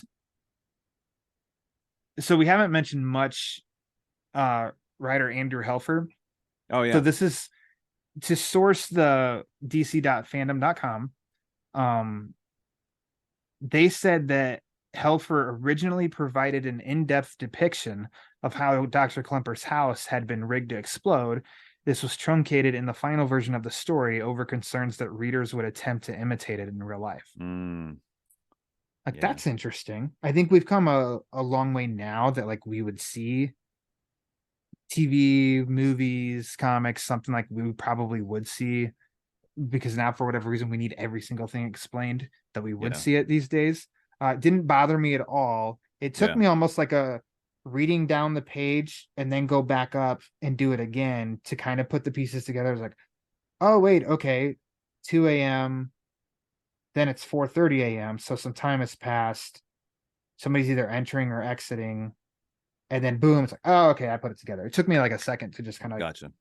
so we haven't mentioned much writer Andrew Helfer. Oh yeah. So this is to source the dc.fandom.com. They said that Helfer originally provided an in-depth depiction of how Dr. Klemper's house had been rigged to explode. This was truncated in the final version of the story over concerns that readers would attempt to imitate it in real life. Like, Yeah. that's interesting. I think we've come a long way now that like we would see TV, movies, comics, something like we probably would see, because now for whatever reason we need every single thing explained, that we would Yeah. see it these days. It didn't bother me at all. It took Yeah. me almost like a reading down the page and then go back up and do it again to kind of put the pieces together. I was like, oh wait, okay, 2 a.m. Then it's 4:30 a.m. So some time has passed. Somebody's either entering or exiting. And then boom, it's like, oh, okay, I put it together. It took me like a second to just kind of Gotcha.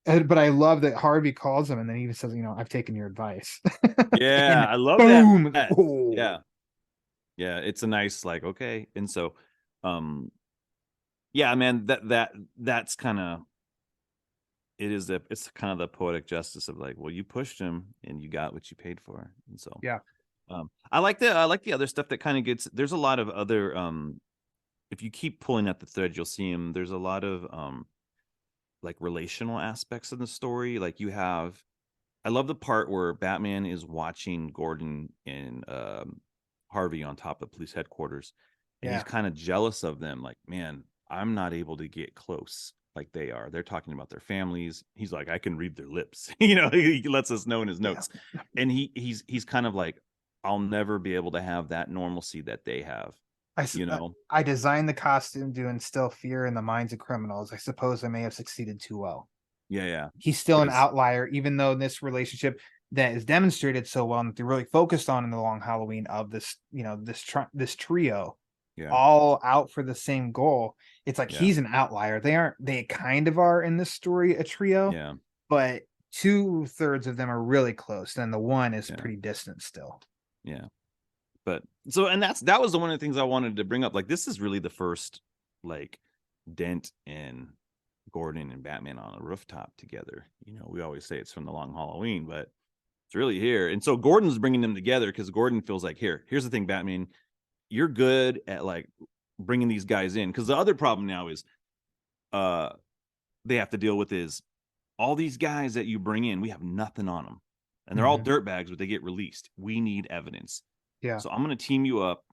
But I love that Harvey calls him and then he even says, I've taken your advice. Yeah, I love boom. that. Oh. Yeah. Yeah, it's a nice like, okay. And so yeah, man, that's kind of it's kind of the poetic justice of like, well, you pushed him and you got what you paid for. And so Yeah. I like the other stuff that kind of gets, there's a lot of other if you keep pulling at the thread, you'll see him. There's a lot of like relational aspects of the story. Like I love the part where Batman is watching Gordon and Harvey on top of police headquarters, and he's kind of jealous of them. Like, man, I'm not able to get close like they are. They're talking about their families. He's like, I can read their lips. He lets us know in his notes. Yeah. And he's kind of like, I'll never be able to have that normalcy that they have. I designed the costume to instill fear in the minds of criminals. I suppose I may have succeeded too well. Yeah. He's still an outlier, even though this relationship that is demonstrated so well and they're really focused on in the Long Halloween of this, this trio, all out for the same goal. It's like he's an outlier. They kind of are in this story a trio, but 2/3 of them are really close. Then the one is pretty distant still. Yeah. But so, and that was one of the things I wanted to bring up. Like, this is really the first like Dent and Gordon and Batman on a rooftop together. We always say it's from the Long Halloween, but it's really here. And so Gordon's bringing them together because Gordon feels like, here's the thing, Batman, you're good at like bringing these guys in. Because the other problem now is they have to deal with is all these guys that you bring in, we have nothing on them. And they're all dirtbags, but they get released. We need evidence. Yeah. So I'm going to team you up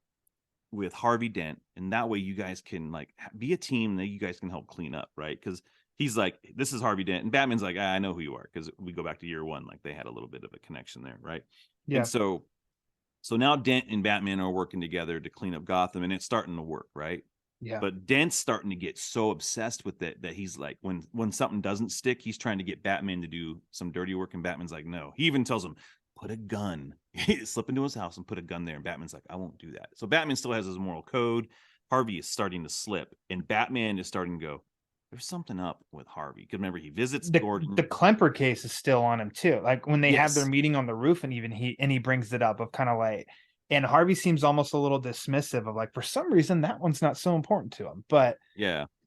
with Harvey Dent, and that way you guys can like be a team that you guys can help clean up, right? Because he's like, this is Harvey Dent, and Batman's like, I know who you are, because we go back to year one, like they had a little bit of a connection there, right? Yeah. And so now Dent and Batman are working together to clean up Gotham, and it's starting to work, right? Yeah. But Dent's starting to get so obsessed with it that he's like, when something doesn't stick, he's trying to get Batman to do some dirty work, and Batman's like, no. He even tells him, put a gun, slip into his house and put a gun there. And Batman's like, I won't do that. So Batman still has his moral code. Harvey is starting to slip, and Batman is starting to go, there's something up with Harvey. Because remember, he visits Gordon. The Klemper case is still on him too. Like when they have their meeting on the roof, and even he brings it up of kind of like, and Harvey seems almost a little dismissive of like, for some reason that one's not so important to him. But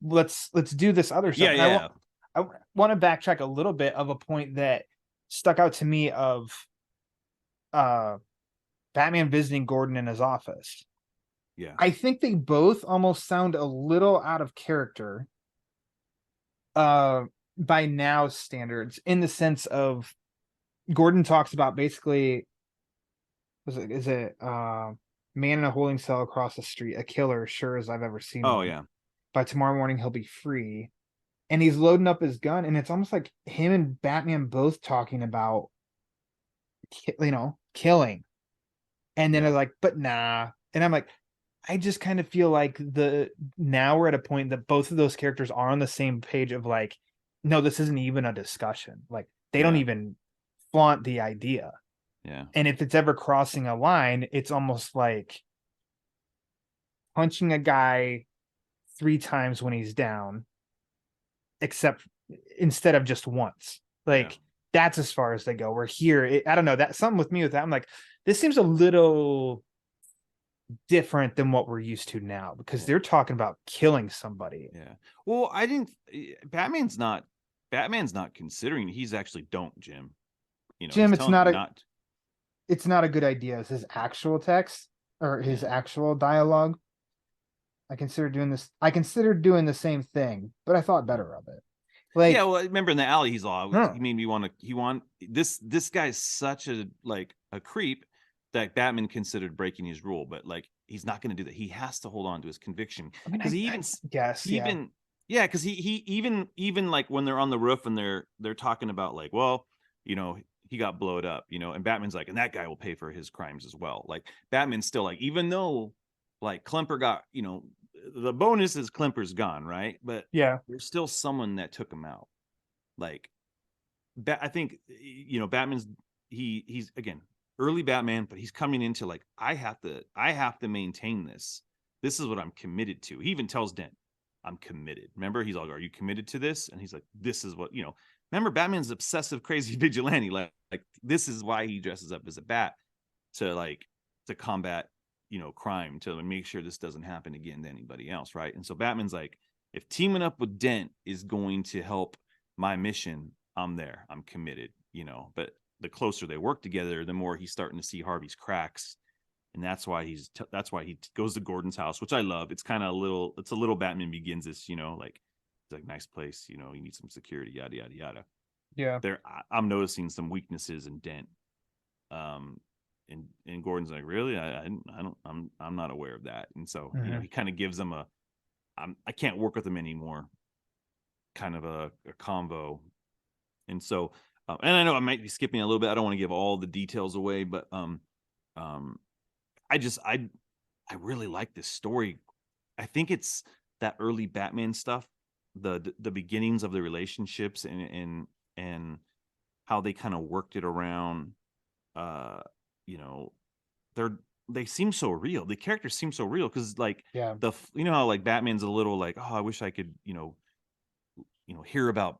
let's do this other stuff. Yeah. I want to backtrack a little bit of a point that stuck out to me of Batman visiting Gordon in his office. Yeah. I think they both almost sound a little out of character by now standards, in the sense of Gordon talks about basically, is it man in a holding cell across the street, a killer sure as I've ever seen Oh one. yeah. By tomorrow morning he'll be free. And he's loading up his gun, and it's almost like him and Batman both talking about, killing. And then Yeah. they're like, but nah. And I'm like, I just kind of feel like now we're at a point that both of those characters are on the same page of like, no, this isn't even a discussion. Like they don't Yeah. even flaunt the idea. Yeah. And if it's ever crossing a line, it's almost like punching a guy 3 times when he's down, except instead of just once. Like Yeah. that's as far as they go. We're here. I don't know, that something with me with that. I'm like, this seems a little different than what we're used to now, because they're talking about killing somebody. Yeah. Well, I didn't. Batman's not considering. He's actually don't, Jim. Jim, he's telling him not. it's not a good idea. It's his actual text or his actual dialogue. I considered doing the same thing, but I thought better of it. Like, Yeah, well, I remember in the alley, he's all Huh. he made me want this guy's such a creep that Batman considered breaking his rule, but like he's not going to do that. He has to hold on to his conviction I mean, because because he even like when they're on the roof and they're talking about like, well, he got blowed up, and Batman's like, and that guy will pay for his crimes as well. Like Batman's still like, even though like Klemper got, the bonus is Klemper's gone, right? But yeah, there's still someone that took him out. Like, I think Batman's he's again early Batman, but he's coming into like, I have to maintain this. This is what I'm committed to. He even tells Dent, I'm committed. Remember, he's like, are you committed to this? And he's like, this is what Remember, Batman's obsessive, crazy vigilante. Like this is why he dresses up as a bat to combat crime, to make sure this doesn't happen again to anybody else, right? And so Batman's like, if teaming up with Dent is going to help my mission, I'm there. I'm committed, But the closer they work together, the more he's starting to see Harvey's cracks, and that's why he goes to Gordon's house, which I love. It's kind of a little Batman Begins-ish, like it's like nice place, you need some security, yada yada yada. yeah. I'm noticing some weaknesses in Dent. And Gordon's like, really? I'm not aware of that. And so, he kind of gives them I can't work with them anymore, kind of a convo. And so, and I know I might be skipping a little bit. I don't want to give all the details away, but I really like this story. I think it's that early Batman stuff, the beginnings of the relationships and how they kind of worked it around. They seem so real. The characters seem so real because like how like Batman's a little like, oh, I wish I could hear about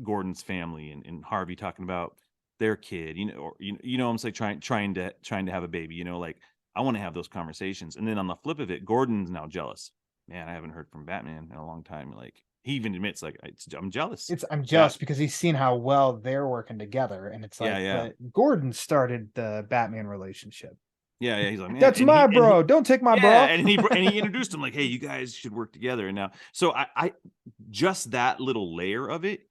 Gordon's family and Harvey talking about their kid, or I'm like trying to have a baby, like I want to have those conversations. And then on the flip of it, Gordon's now jealous. Man, I haven't heard from Batman in a long time. Like he even admits like, I'm jealous. I'm jealous because he's seen how well they're working together, and it's like, but Gordon started the Batman relationship. Yeah, he's like, man, that's my bro. Don't take my bro. And he introduced him like, hey, you guys should work together. And now, so I just that little layer of it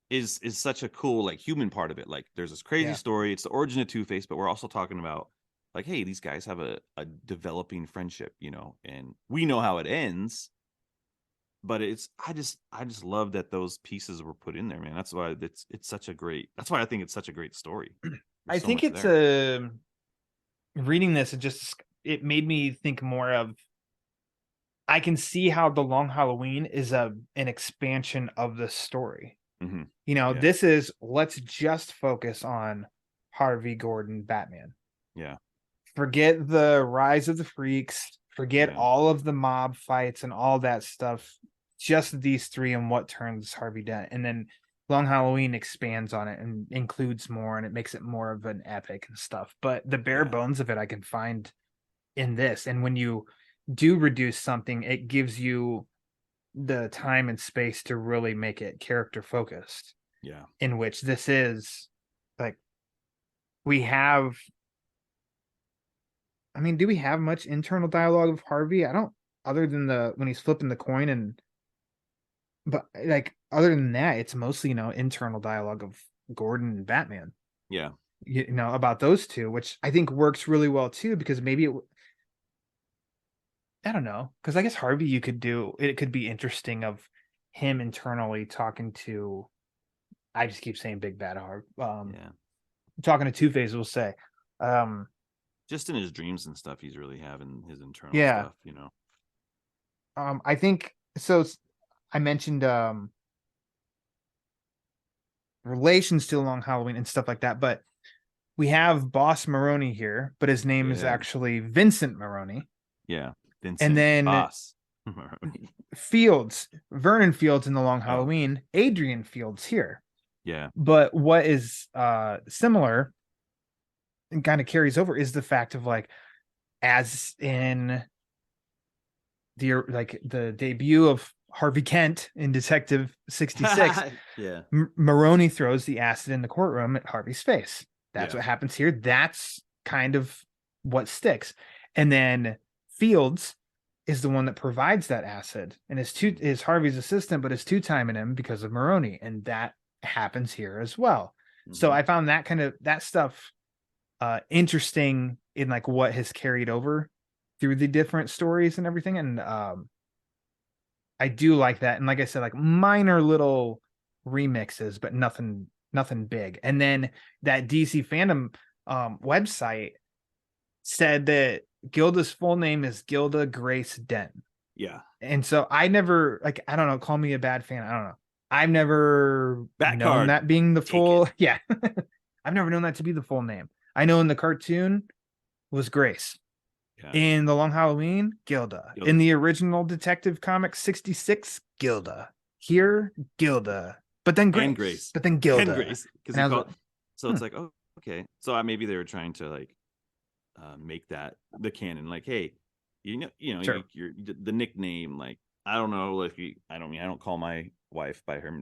is such a cool like human part of it. Like there's this crazy story. It's the origin of Two-Face, but we're also talking about like, hey, these guys have a developing friendship, and we know how it ends. But I just love that those pieces were put in there, man. That's why that's why I think it's such a great story. I think it's reading this, it made me think more of, I can see how The Long Halloween is an expansion of the story. Mm-hmm. This is, let's just focus on Harvey Gordon Batman. Yeah. Forget the rise of the freaks, forget all of the mob fights and all that stuff. Just these three and what turns Harvey Dent. And then Long Halloween expands on it and includes more, and it makes it more of an epic and stuff. But the bare bones of it I can find in this. And when you do reduce something, it gives you the time and space to really make it character focused. Yeah. In which this is like, we have, I mean, do we have much internal dialogue of Harvey? I don't, other than when he's flipping the coin but like, other than that, it's mostly, internal dialogue of Gordon and Batman. Yeah. You know, about those two, which I think works really well too, because maybe I don't know, because I guess Harvey, you could do it, could be interesting of him internally talking to, I just keep saying Big Bad Harvey, Yeah. talking to Two-Face, we'll say. Just in his dreams and stuff, he's really having his internal Yeah. stuff, you know. I think so. I mentioned relations to Long Halloween and stuff like that, but we have Boss Maroney here, but his name is Yeah. actually Vincent Maroney. Yeah. Vincent And then Boss. Fields, Vernon Fields in the Long Oh. Halloween, Adrian Fields here. Yeah. But what is similar and kind of carries over is the fact of like, as in the debut of Harvey Kent in Detective 66, Yeah. Maroney throws the acid in the courtroom at Harvey's face. That's Yeah. what happens here. That's kind of what sticks. And then Fields is the one that provides that acid and is Harvey's assistant, but is two-timing him because of Maroney. And that happens here as well. So Mhm. I found that stuff interesting in like what has carried over through the different stories and everything. And I do like that. And like I said, like minor little remixes, but nothing big. And then that DC fandom website said that Gilda's full name is Gilda Grace Denton. Yeah. And so I never, like, I don't know, call me a bad fan. I don't know. I've never Bat known card. that being the Take full. Yeah. I've never known that to be the full name. I know in the cartoon was Grace. Yeah. In the Long Halloween, Gilda. Gilda. In the original Detective Comics 66, Gilda. Here, Gilda. But then Grace. And Grace. But then Gilda. And Grace. And I was like, So it's like, oh, okay. So maybe they were trying to like make that the canon. Like, hey, Sure. you're the nickname. Like, I don't know if you. I don't call my wife by her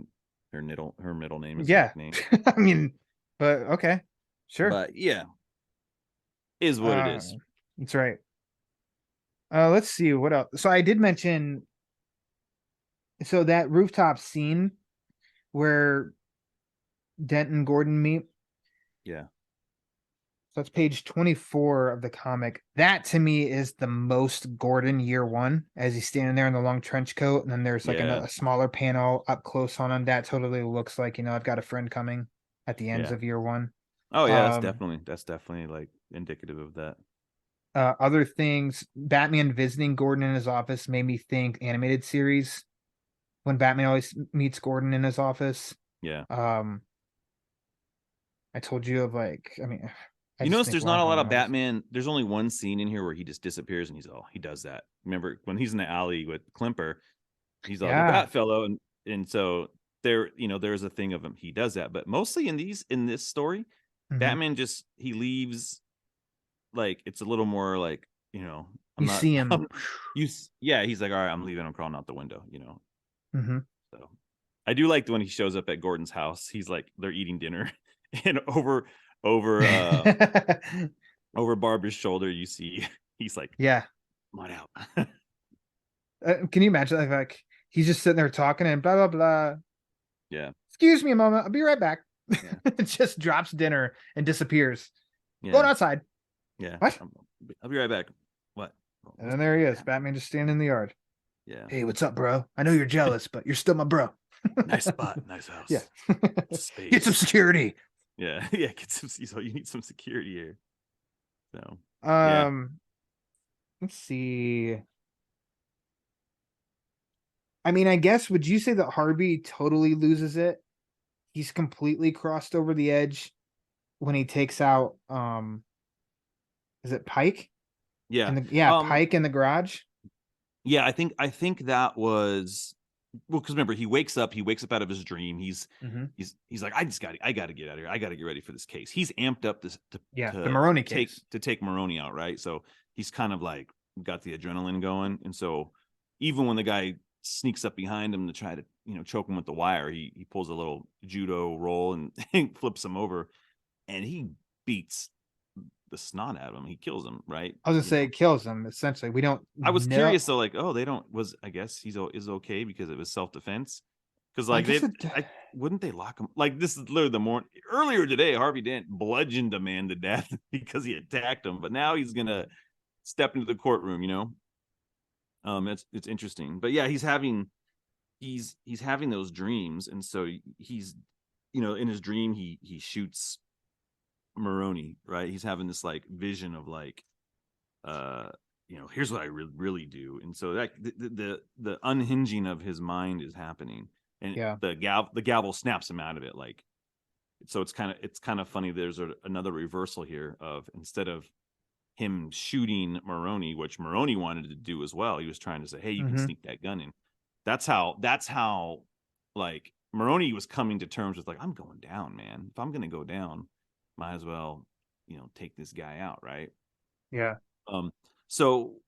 middle name is yeah. nickname. I mean, but okay. Sure. But yeah, is what it is. That's right. Let's see what else. So I did mention, so that rooftop scene where Dent and Gordon meet. Yeah. So that's page 24 of the comic. That to me is the most Gordon year one, as he's standing there in the long trench coat, and then there's like Yeah. a smaller panel up close on him. That totally looks like, I've got a friend coming at the ends Yeah. of year one. Oh yeah, Um, that's definitely like indicative of that. Other things, Batman visiting Gordon in his office made me think animated series when Batman always meets Gordon in his office. Yeah. I told you of like, I mean, I You just notice think there's not a lot of Long Halloween Batman. There's only one scene in here where he just disappears and he does that. Remember when he's in the alley with Klimper, he's all Yeah. the Bat fellow, and so there, there's a thing of him. He does that, but mostly in this story, Mhm. Batman just he leaves. Like it's a little more like You see him. He's like, all right, I'm leaving. I'm crawling out the window. Mhm. So I do like when he shows up at Gordon's house. He's like they're eating dinner, and over Barbara's shoulder, you see he's like, Yeah. come on out. Can you imagine like he's just sitting there talking and blah blah blah. Yeah. Excuse me a moment. I'll be right back. Yeah. It just drops dinner and disappears. Yeah. Going outside. Yeah. What? I'll be right back. What? And then there he is, Batman just standing in the yard. Yeah. Hey, what's up, bro? I know you're jealous, but you're still my bro. Nice spot. Nice house. Yeah. Space. Get some security. Yeah. Yeah. Get some. So you need some security here. So. Let's see. I mean, I guess, would you say that Harvey totally loses it? He's completely crossed over the edge when he takes out, is it Pike? Yeah. Pike in the garage. Yeah, I think that was because remember he wakes up out of his dream. He's like, I gotta get out of here. I gotta get ready for this case. He's amped up the Maroney case to take Maroney out, right? So he's kind of like got the adrenaline going, and so even when the guy sneaks up behind him to try to choke him with the wire, he pulls a little judo roll and flips him over, and he beats the snot out of him. He kills him, right? I was gonna say it kills him essentially. We don't. I was know. curious though, like, oh, they don't. I guess is okay because it was self-defense, Because I like guess wouldn't they lock him? Like this is literally the morning earlier today. Harvey Dent bludgeoned a man to death because he attacked him, but now he's gonna step into the courtroom. It's interesting, but yeah, he's having those dreams, and so he's in his dream he shoots Maroney, right? He's having this like vision of like here's what I really do, and so that the unhinging of his mind is happening, and the gavel snaps him out of it. Like, so it's kind of funny. There's another reversal here of, instead of him shooting Maroney, which Maroney wanted to do as well, he was trying to say, hey, you can sneak that gun in. That's how like Maroney was coming to terms with like, I'm going down, man. If I'm gonna go down, might as well take this guy out, right? Yeah. So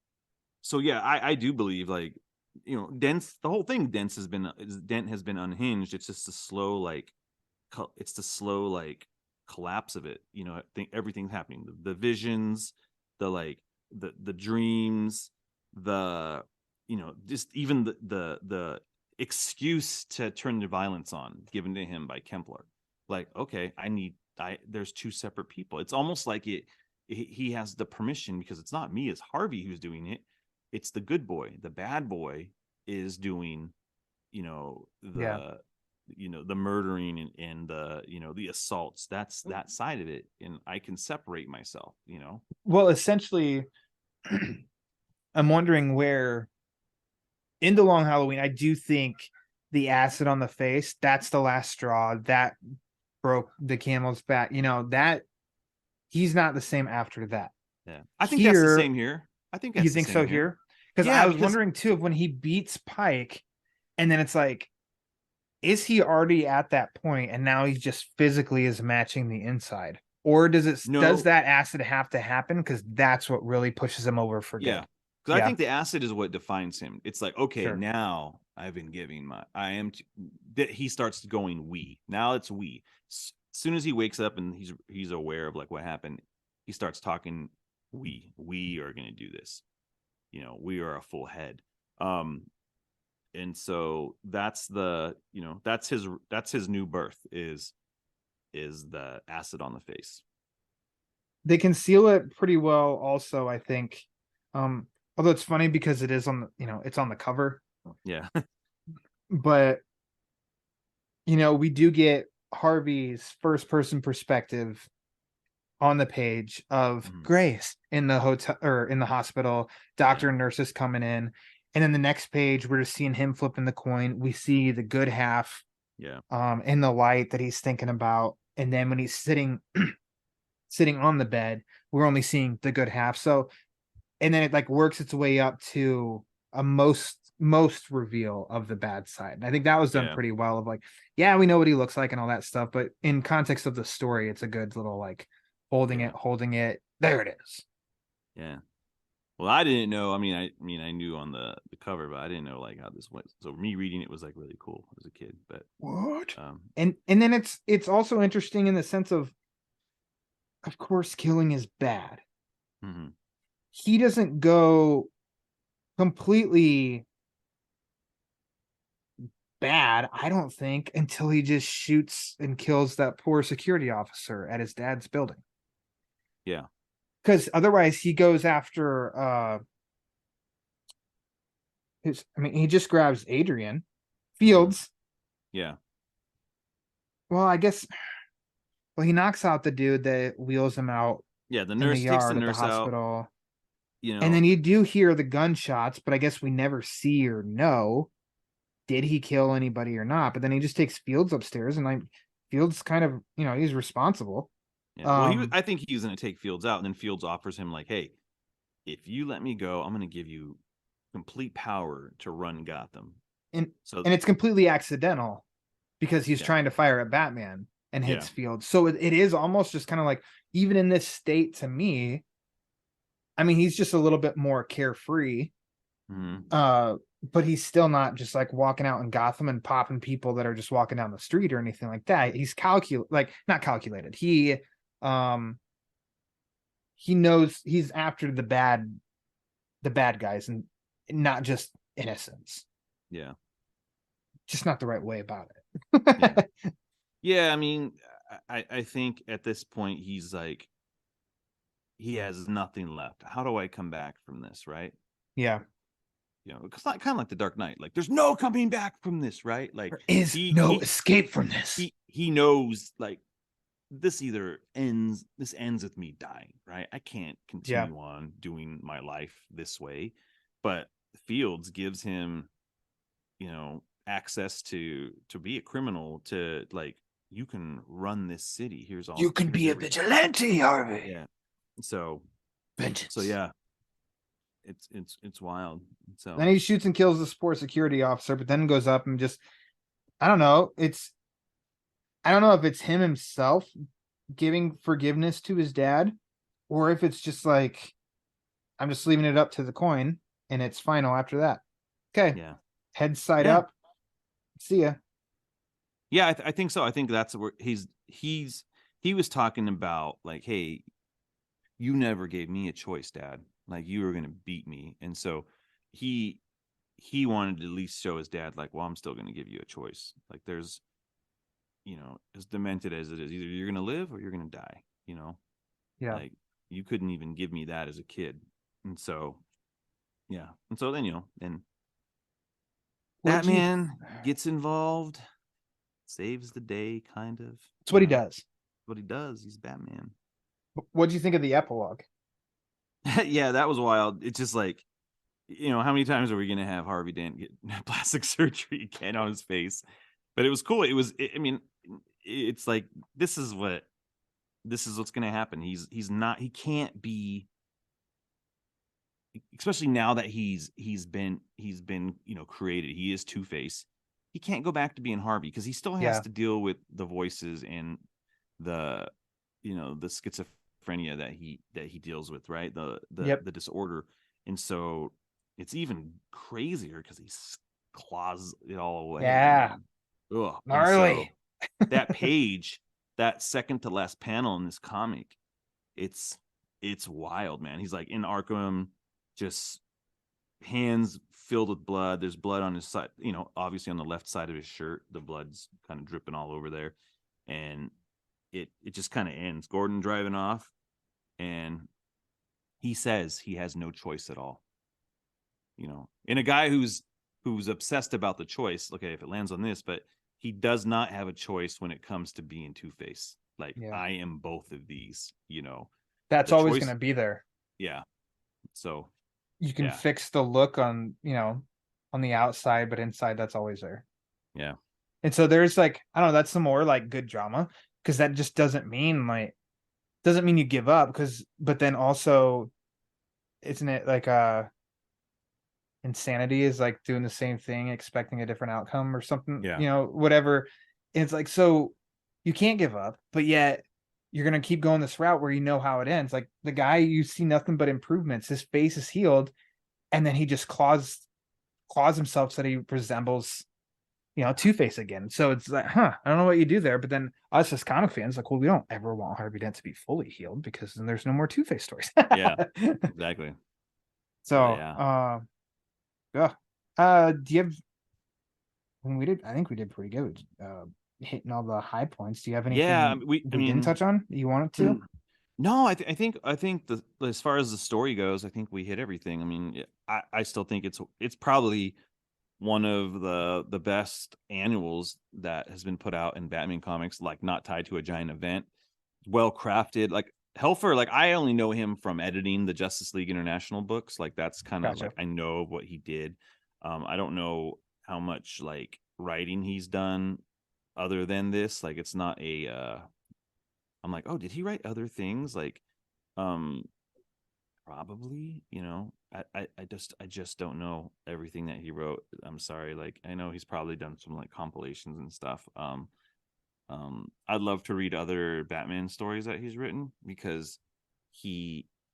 yeah, I do believe, like, Dent has been unhinged. It's just a slow like collapse of it. I think everything's happening. The visions, the dreams, just even the excuse to turn the violence on given to him by Kempler. Like, okay, there's two separate people. It's almost like he has the permission, because it's not me, it's Harvey who's doing it. It's the good boy. The bad boy is doing, the murdering and the assaults. That's that side of it. And I can separate myself, Well, essentially, I'm wondering where in the Long Halloween, I do think the acid on the face, that's the last straw that broke the camel's back. That he's not the same after that. Yeah. I think that's the same here. I think that's you think so here? Because I was wondering too, when he beats Pike, and then it's like, is he already at that point and now he just physically is matching the inside? Or does that acid have to happen? Because that's what really pushes him over for good. Yeah. Because I think the acid is what defines him. It's like, okay, Sure. Now I've been giving he starts going we. Now it's we. As soon as he wakes up and he's aware of like what happened, he starts talking we are going to do this. We are a full head. And so that's that's his new birth is the acid on the face. They conceal it pretty well also, I think. Although it's funny because it is on the, it's on the cover. Yeah. But we do get Harvey's first person perspective on the page of Grace in the hotel or in the hospital, doctor and nurses coming in. And then the next page, we're just seeing him flipping the coin. We see the good half in the light that he's thinking about. And then when he's sitting on the bed, we're only seeing the good half. So, and then it like works its way up to a most reveal of the bad side. And I think that was done pretty well, of like, yeah, we know what he looks like and all that stuff, but in context of the story, it's a good little like holding it. There it is. Yeah. Well, I didn't know. I knew on the cover, but I didn't know like how this went. So me reading it was like really cool as a kid. But what? And then it's also interesting in the sense of course, killing is bad. Mm-hmm. He doesn't go completely bad, I don't think, until he just shoots and kills that poor security officer at his dad's building. Yeah. Because otherwise he goes after he just grabs Adrian Fields. Yeah. Well, I guess he knocks out the dude that wheels him out. Yeah, the nurse takes the nurse hospital. out. And then you do hear the gunshots, but I guess we never see or know did he kill anybody or not. But then he just takes Fields upstairs, and Fields kind of, he's responsible. Yeah. Well, I think he was going to take Fields out, and then Fields offers him like, hey, if you let me go, I'm going to give you complete power to run Gotham. And it's completely accidental because he's trying to fire at Batman and hits Fields. So it is almost just kind of like, even in this state, to me, he's just a little bit more carefree. Mm-hmm. But he's still not just like walking out in Gotham and popping people that are just walking down the street or anything like that. He's not calculated. He knows he's after the bad guys and not just innocents. Yeah. just not the right way about Yeah. it. Yeah, I mean, I think at this point he's like, he has nothing left. How do I come back from this, right? Yeah. You know, it's like kind of like the Dark Knight. Like, there's no coming back from this, right? Like There is he no he escape from this. he knows like this ends with me dying, right? I can't Yeah. continue on doing my life this way. But Fields gives him, you know, access to be a criminal, to like, you can run this city. Here's You can be a everything. vigilante, Harvey. Yeah. So Vengeance. yeah, it's wild. So Then he shoots and kills the sport security officer, but then goes up and just, I don't know. I don't know if it's himself giving forgiveness to his dad, or if it's just like, I'm just leaving it up to the coin and it's final after that. Okay. yeah. Head side Yeah. up. See ya. Yeah, I think so. I think that's where he was talking about like, hey, you never gave me a choice, Dad. Like, you were gonna beat me. And so he wanted to at least show his dad, like, well, I'm still gonna give you a choice. Like, there's, you know, as demented as it is, either you're gonna live or you're gonna die, you know. Yeah. Like, you couldn't even give me that as a kid. And so yeah. And so then, you know, then Batman gets involved, saves the day, kind of. That's what he does. What he does. He's Batman. What do you think of the epilogue? Yeah, that was wild. It's just like, you know, how many times are we gonna have Harvey Dent get plastic surgery again on his face? But it was cool. I mean, it's like, this is what's gonna happen. He can't be, especially now that he's been, you know, created. He is Two-Face. He can't go back to being Harvey because he still has to deal with the voices and the, you know, the schizophrenia that he deals with, right? The disorder. And so it's even crazier because he claws it all away. Yeah. Ugh. Gnarly. So that page, that second to last panel in this comic, it's wild, man. He's like in Arkham, just hands filled with blood. There's blood on his side, you know, obviously on the left side of his shirt. The blood's kind of dripping all over there. And it just kind of ends. Gordon driving off, and he says he has no choice at all. You know, in a guy who's obsessed about the choice. Okay, if it lands on this, but he does not have a choice when it comes to being Two-Face. Like, I am both of these, you know. That's always going to be there. Yeah. So you can fix the look on, you know, on the outside, but inside that's always there. Yeah. And so there's like, I don't know, that's some more like good drama, because that just doesn't mean you give up, but then also, isn't it like insanity is like doing the same thing expecting a different outcome or something, you know, whatever. And it's like, so you can't give up, but yet you're going to keep going this route where you know how it ends. Like the guy, you see nothing but improvements. His face is healed, and then he just claws himself so that he resembles, you know, Two-Face again. So it's like, I don't know what you do there. But then us as comic fans, like, well, we don't ever want Harvey Dent to be fully healed, because then there's no more Two-Face stories. Yeah, exactly. So do you have, I think we did pretty good hitting all the high points. Do you have anything we didn't touch on you wanted to? No, I think as far as the story goes, I think we hit everything. I mean, I still think it's probably one of the best annuals that has been put out in Batman comics, like not tied to a giant event, well crafted. Like Helfer, like I only know him from editing the Justice League International books. Like that's kind of like, I know what he did. I don't know how much like writing he's done other than this. Like it's not a I'm like, oh, did he write other things? Like probably, you know. I just don't know everything that he wrote. I'm sorry. Like I know he's probably done some like compilations and stuff. I'd love to read other Batman stories that he's written, because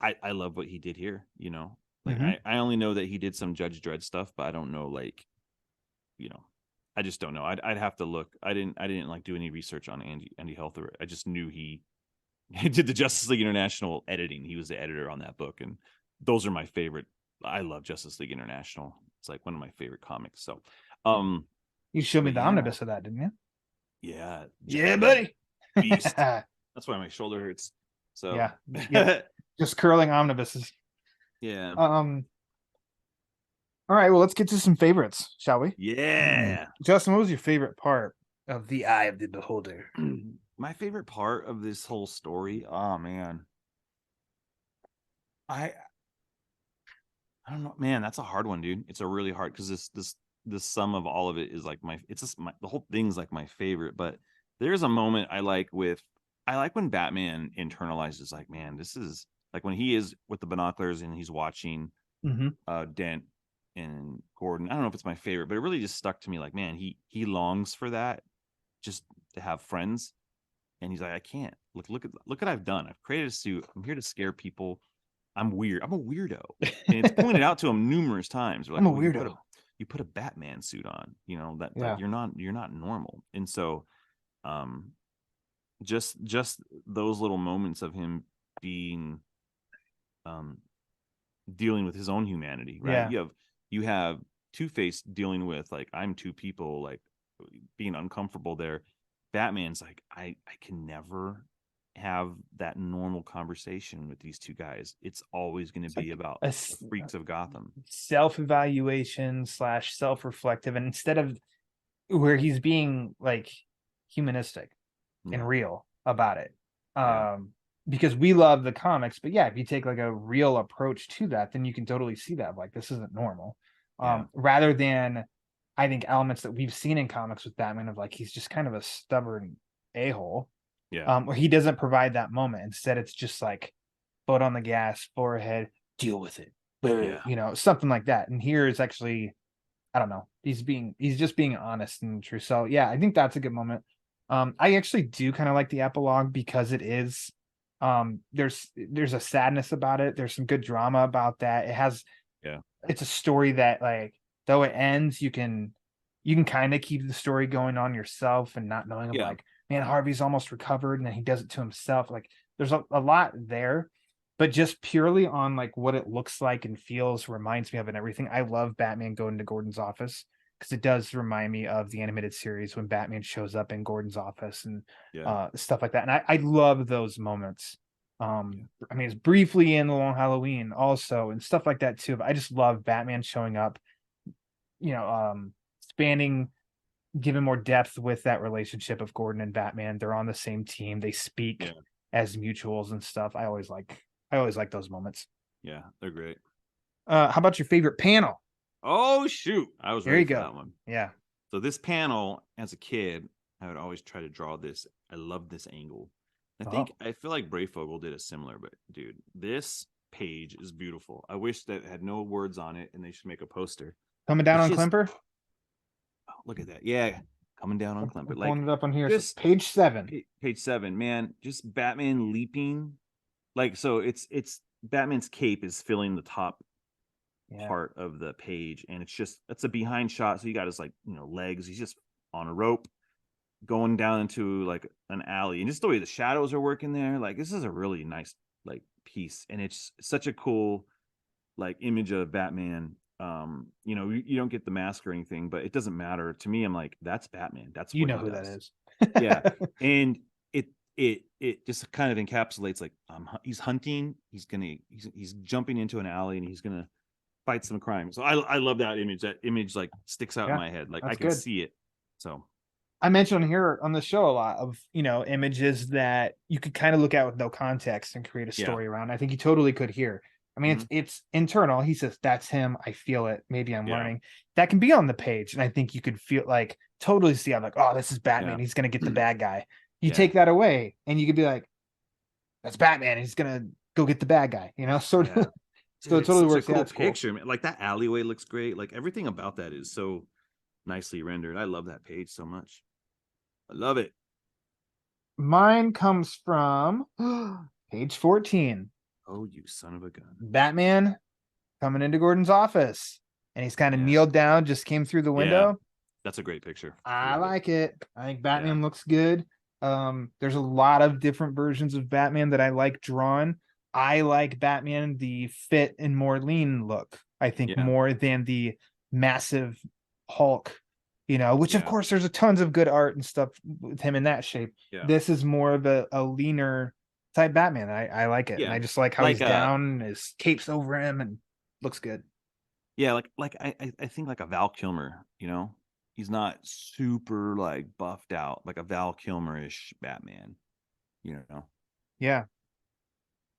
I love what he did here, you know. Like I only know that he did some Judge Dredd stuff, but I don't know, like, you know, I just don't know. I'd have to look. I didn't like do any research on Andy Helfer. I just knew he did the Justice League International editing. He was the editor on that book, and those are my favorite. I love Justice League International. It's like one of my favorite comics. So You showed me But the yeah. omnibus of that, didn't you? Yeah. Yeah, buddy. Beast. That's why my shoulder hurts. So Yeah. Yep. Just curling omnibuses. yeah. All right, well, let's get to some favorites, shall we? Yeah. Justin, what was your favorite part of The Eye of the Beholder? My favorite part of this whole story, oh man. I don't know, man, that's a hard one, dude. It's a really hard because this sum of all of it is like the whole thing's like my favorite, but there's a moment I like when Batman internalizes like, man, this is like when he is with the binoculars and he's watching Dent and Gordon. I don't know if it's my favorite, but it really just stuck to me like, man, he longs for that, just to have friends. And he's like, I can't. Look what I've done. I've created a suit. I'm here to scare people. I'm weird. I'm a weirdo. And it's pointed out to him numerous times. Like, I'm a weirdo. You put a Batman suit on, you know, that Yeah. you're not normal. And so just those little moments of him being dealing with his own humanity, right? Yeah. You have Two-Face dealing with like, I'm two people, like being uncomfortable there. Batman's like, I can never have that normal conversation with these two guys. It's always going to be like about the freaks of Gotham. Self-evaluation / self-reflective, and instead of where he's being like humanistic and real about it. Because we love the comics, but yeah, if you take like a real approach to that, then you can totally see that like this isn't normal. Rather than I think elements that we've seen in comics with Batman of like he's just kind of a stubborn a-hole. Where he doesn't provide that moment. Instead, it's just like foot on the gas, forehead, deal with it. You know, something like that. And here is actually, I don't know, he's just being honest and true. So yeah, I think that's a good moment. I actually do kind of like the epilogue because it is there's a sadness about it. There's some good drama about that. It has it's a story that like though it ends, you can kind of keep the story going on yourself and not knowing of like, man, Harvey's almost recovered and then he does it to himself. Like there's a lot there, but just purely on like what it looks like and feels reminds me of and everything. I love Batman going to Gordon's office because it does remind me of the animated series when Batman shows up in Gordon's office and stuff like that. And I love those moments. I mean, it's briefly in The Long Halloween also and stuff like that too. But I just love Batman showing up, you know, given more depth with that relationship of Gordon and Batman. They're on the same team. They speak as mutuals and stuff. I always like those moments. Yeah, they're great. How about your favorite panel? Oh shoot, I was ready for that one. Yeah. So this panel, as a kid, I would always try to draw this. I love this angle. I feel like Brayfogle did a similar, but dude, this page is beautiful. I wish that it had no words on it, and they should make a poster. Coming down on Klemper. Oh, look at that! Yeah, coming down on Klemper. Like pulling it up on here. So page 7. Page 7, man. Just Batman leaping. Like so, it's Batman's cape is filling the top part of the page, and it's a behind shot. So you got his like legs. He's just on a rope going down into like an alley, and just the way the shadows are working there. Like this is a really nice like piece, and it's such a cool like image of Batman. You don't get the mask or anything, but it doesn't matter to me. I'm like, that's Batman. That's who that is. Yeah. And it just kind of encapsulates like he's hunting, he's jumping into an alley, and he's gonna fight some crime. So I love that image. That image like sticks out in my head. Like I can see it. So I mentioned here on the show a lot of images that you could kind of look at with no context and create a story around. I think you totally could here. I mean, it's internal. He says, that's him. I feel it. Maybe I'm learning. That can be on the page. And I think you could feel like totally see. I'm like, oh, this is Batman. He's going to get the bad guy. You take that away and you could be like, that's Batman. He's going to go get the bad guy, sort of. So it totally works. Cool picture, man. Like that alleyway looks great. Like everything about that is so nicely rendered. I love that page so much. I love it. Mine comes from page 14. Oh, you son of a gun. Batman coming into Gordon's office. And he's kind of kneeled down, just came through the window. Yeah. That's a great picture. I like it. I think Batman looks good. There's a lot of different versions of Batman that I like drawn. I like Batman, the fit and more lean look, I think, more than the massive Hulk you know, which of Yeah. course there's a tons of good art and stuff with him in that shape. Yeah. This is more of a leaner type Batman. I like it. And Yeah. I just like how Like he's down, his cape's over him and looks good. Yeah, like I think like a Val Kilmer, you know, he's not super like buffed out, like a Val Kilmer-ish Batman, you know. Yeah.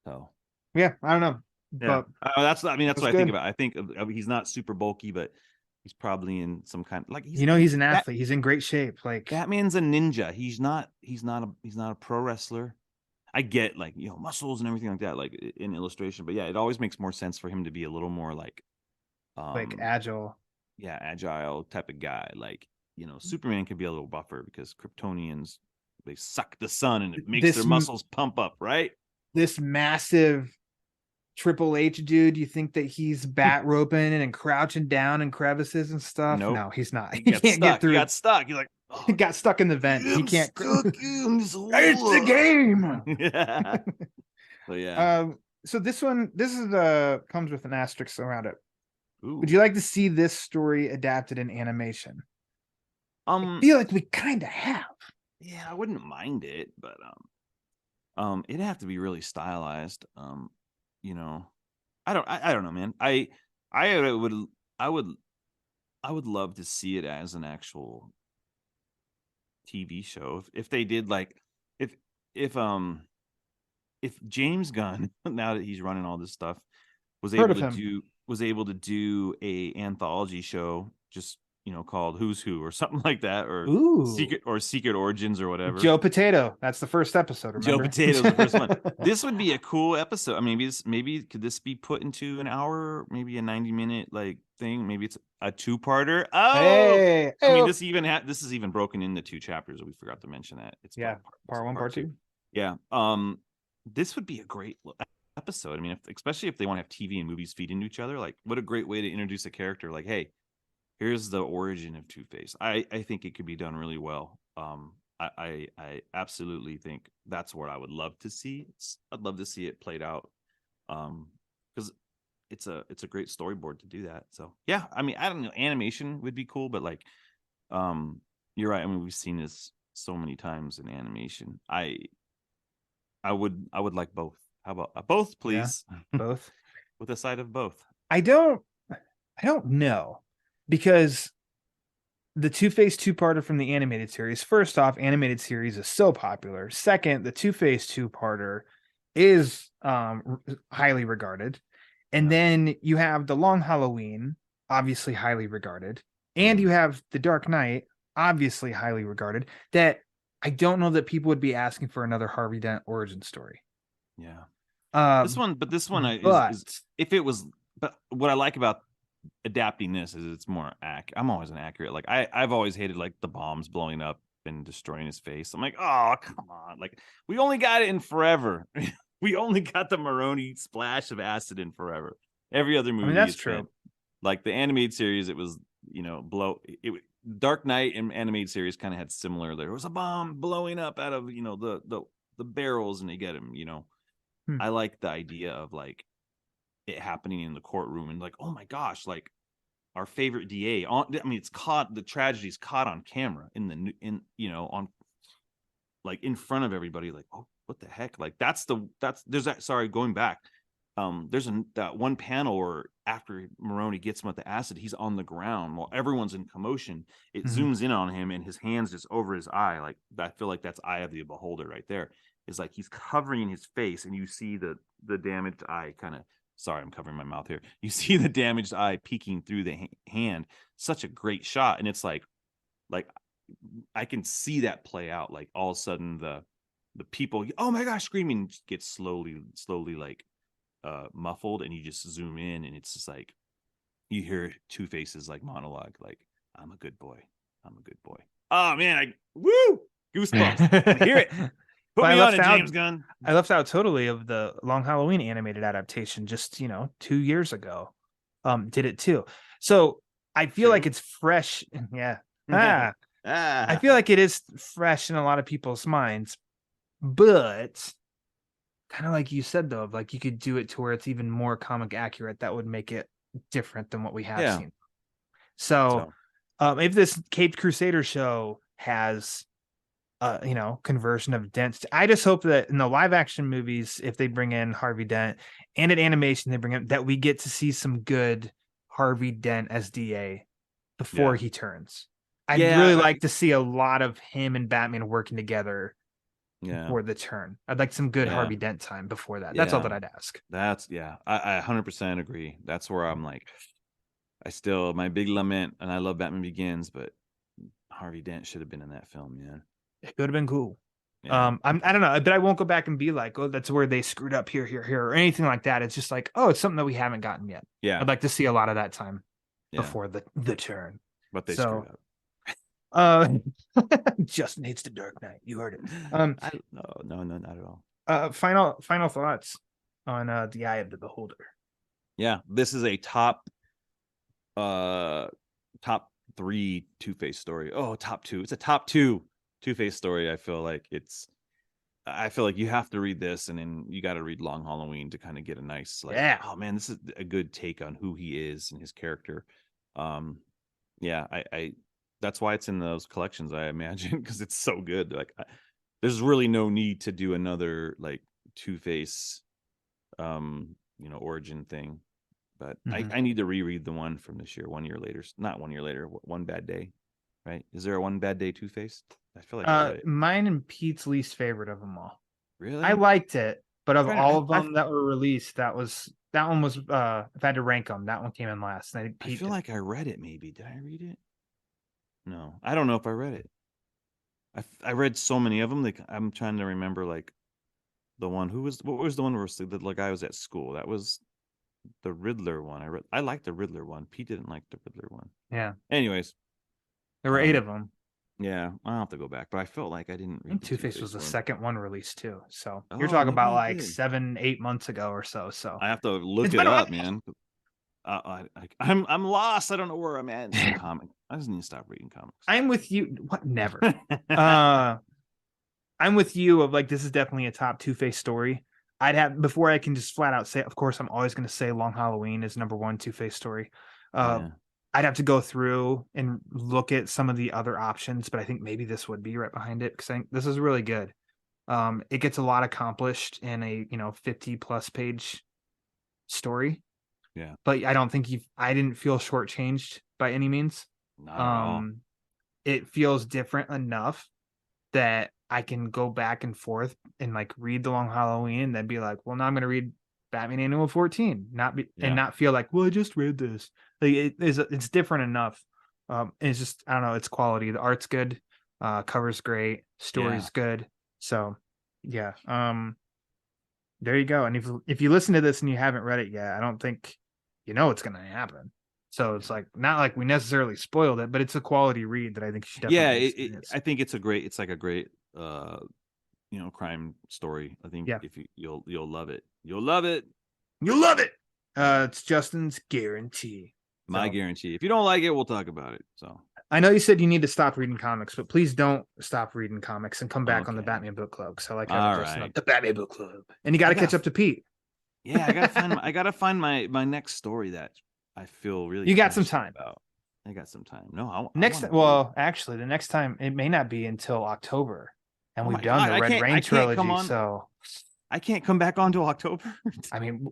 So Yeah. I don't know. yeah, But that's I mean that's that's what I think good. about. I think he's not super bulky, but he's probably in some kind like You know, he's an athlete. He's in great shape. Like Batman's a ninja. He's not a pro wrestler. I get like muscles and everything like that, like in illustration, but yeah, it always makes more sense for him to be a little more like agile. yeah, agile type of guy. Like, Superman can be a little buffer because Kryptonians, they suck the sun and it makes their muscles pump up, right? This massive Triple H dude, you think that he's bat roping and crouching down in crevices and stuff? Nope. No, he's not. He He can't get through. He got stuck. He's like, He got stuck in the vent. He can't. It's the game. Yeah. So yeah. So this is comes with an asterisk around it. Ooh. Would you like to see this story adapted in animation? I Um feel like we kind of have. yeah, I wouldn't mind it, but it'd have to be really stylized. I don't know, man. I would I would I would love to see it as an actual TV show. If they did like if if um if James Gunn, now that he's running all this stuff, was Heard able of to him. do a anthology show, just called Who's Who or something like that, or Ooh. Secret Origins or whatever. Joe Potato. That's the first episode. Remember? Joe Potato's the first one. This would be a cool episode. I mean, maybe could this be put into an hour, maybe a 90-minute like thing? Maybe it's a two-parter. Oh, Hey, I mean, hey. this is even broken into two chapters. We forgot to mention that. It's Yeah, part one, part two. Yeah. This would be a great episode. I mean, especially if they want to have TV and movies feed into each other, like what a great way to introduce a character. Like, hey, here's the origin of Two-Face. I think it could be done really well. I absolutely think that's what I would love to see. I'd love to see it played out. Because it's a great storyboard to do that. So yeah, I mean, I don't know, animation would be cool, but like, you're right. I mean, we've seen this so many times in animation. I would like both. How about both, please? Yeah, both. With a side of both. I don't know, because the Two-Face two-parter from the animated series, first off, animated series is so popular. Second, the Two-Face two-parter is highly regarded. And then you have the Long Halloween, obviously highly regarded. And you have the Dark Knight, obviously highly regarded. That I don't know that people would be asking for another Harvey Dent origin story. Yeah. This one is if it was, but what I like about adapting this is it's more I'm always an accurate. Like I've always hated like the bombs blowing up and destroying his face. I'm like, oh come on, like we only got it in Forever. We only got the Maroni splash of acid in Forever. Every other movie, I mean, that's true. Like the animated series, it was Dark Knight and animated series kind of had similar. There was a bomb blowing up out of the barrels and they get him. I like the idea of like it happening in the courtroom and like, oh my gosh, like our favorite DA it's caught, the tragedy's caught on camera on like in front of everybody, like, oh, what the heck? Like going back. There's that one panel where after Maroni gets him with the acid, he's on the ground while everyone's in commotion. It zooms in on him and his hands just over his eye. Like I feel like that's Eye of the Beholder right there. Is like he's covering his face and you see the damaged eye kind of. Sorry, I'm covering my mouth here. You see the damaged eye peeking through the hand. Such a great shot, and it's like I can see that play out. Like all of a sudden, the people, oh my gosh, screaming, gets slowly like muffled, and you just zoom in, and it's just like you hear Two-Face's like monologue, like I'm a good boy, I'm a good boy. Oh man, goosebumps. I can hear it. Put me on it, James Gunn. I left out totally of the Long Halloween animated adaptation just 2 years ago. Did it too. So I feel like it's fresh. Yeah. I feel like it is fresh in a lot of people's minds, but kind of like you said though, like you could do it to where it's even more comic accurate. That would make it different than what we have seen. So If this Caped Crusader show has conversion of Dent, I just hope that in the live action movies, if they bring in Harvey Dent, and in animation they bring in, that we get to see some good Harvey Dent as DA before he turns. I'd really like to see a lot of him and Batman working together before the turn. I'd like some good Harvey Dent time before that. That's all that I'd ask. I 100% agree. That's where I'm like, my big lament, and I love Batman Begins, but Harvey Dent should have been in that film, man. It could have been cool. Yeah. I don't know, but I won't go back and be like, oh, that's where they screwed up here, or anything like that. It's just like, oh, it's something that we haven't gotten yet. Yeah. I'd like to see a lot of that time before the turn. But they screwed up. Just needs the Dark Knight. You heard it. No, not at all. Final thoughts on The Eye of the Beholder. Yeah, this is a top 3 Two-Face story. Oh, top 2. It's a top 2 Two-Face story. I feel like you have to read this, and then you got to read Long Halloween to kind of get a nice oh man, this is a good take on who he is and his character. I that's why it's in those collections, I imagine, because it's so good. Like, there's really no need to do another like Two-Face, origin thing. But I need to reread the one from this year, 1 year later. Not 1 year later, One Bad Day, right? Is there a One Bad Day Two-Face? I feel like mine and Pete's least favorite of them all. Really? I liked it, but of all of them that were released, that one was if I had to rank them, that one came in last. And I feel like I read it. Maybe did I read it? No, I don't know if I read it. I read so many of them. Like, I'm trying to remember, like, the one what was the one where the guy was at school? That was the Riddler one. I liked the Riddler one. Pete didn't like the Riddler one. Yeah. Anyways, there were 8 of them. Yeah, I'll have to go back, but I felt like I didn't read. Two-Face was the second one released too. So you're talking about like 7-8 months ago or so. So I have to look it up, man. I'm lost. I don't know where I'm at in the comic. I just need to stop reading comics. I'm with you. What? Never. I'm with you. Of like, this is definitely a top Two-Face story. I'd have, before I can just flat out say, of course, I'm always going to say Long Halloween is number 1 Two-Face story. I'd have to go through and look at some of the other options, but I think maybe this would be right behind it, because I think this is really good. It gets a lot accomplished in a 50+ page story. Yeah, but I don't think I didn't feel shortchanged by any means. Not at all. It feels different enough that I can go back and forth and like read the Long Halloween and then be like, well, now I'm going to read Batman Annual 14, and not feel like, well, I just read this. Like, it's different enough. It's just, I don't know, it's quality. The art's good, cover's great, story's good. So yeah, there you go. And if you listen to this and you haven't read it yet, I don't think it's going to happen. So it's like, not like we necessarily spoiled it, but it's a quality read that I think you should definitely I think it's a great crime story. I think if you'll love it. You'll love it. It's Justin's guarantee. My guarantee. If you don't like it, we'll talk about it. So I know you said you need to stop reading comics, but please don't stop reading comics and come back on the Batman Book Club. So like, the Batman Book Club, and you got to catch up to Pete. Yeah, I gotta find my next story that I feel really. You got some time. I got some time. No, actually, the next time it may not be until October, and we've done the Red Rain trilogy. So I can't come back on till October. I mean,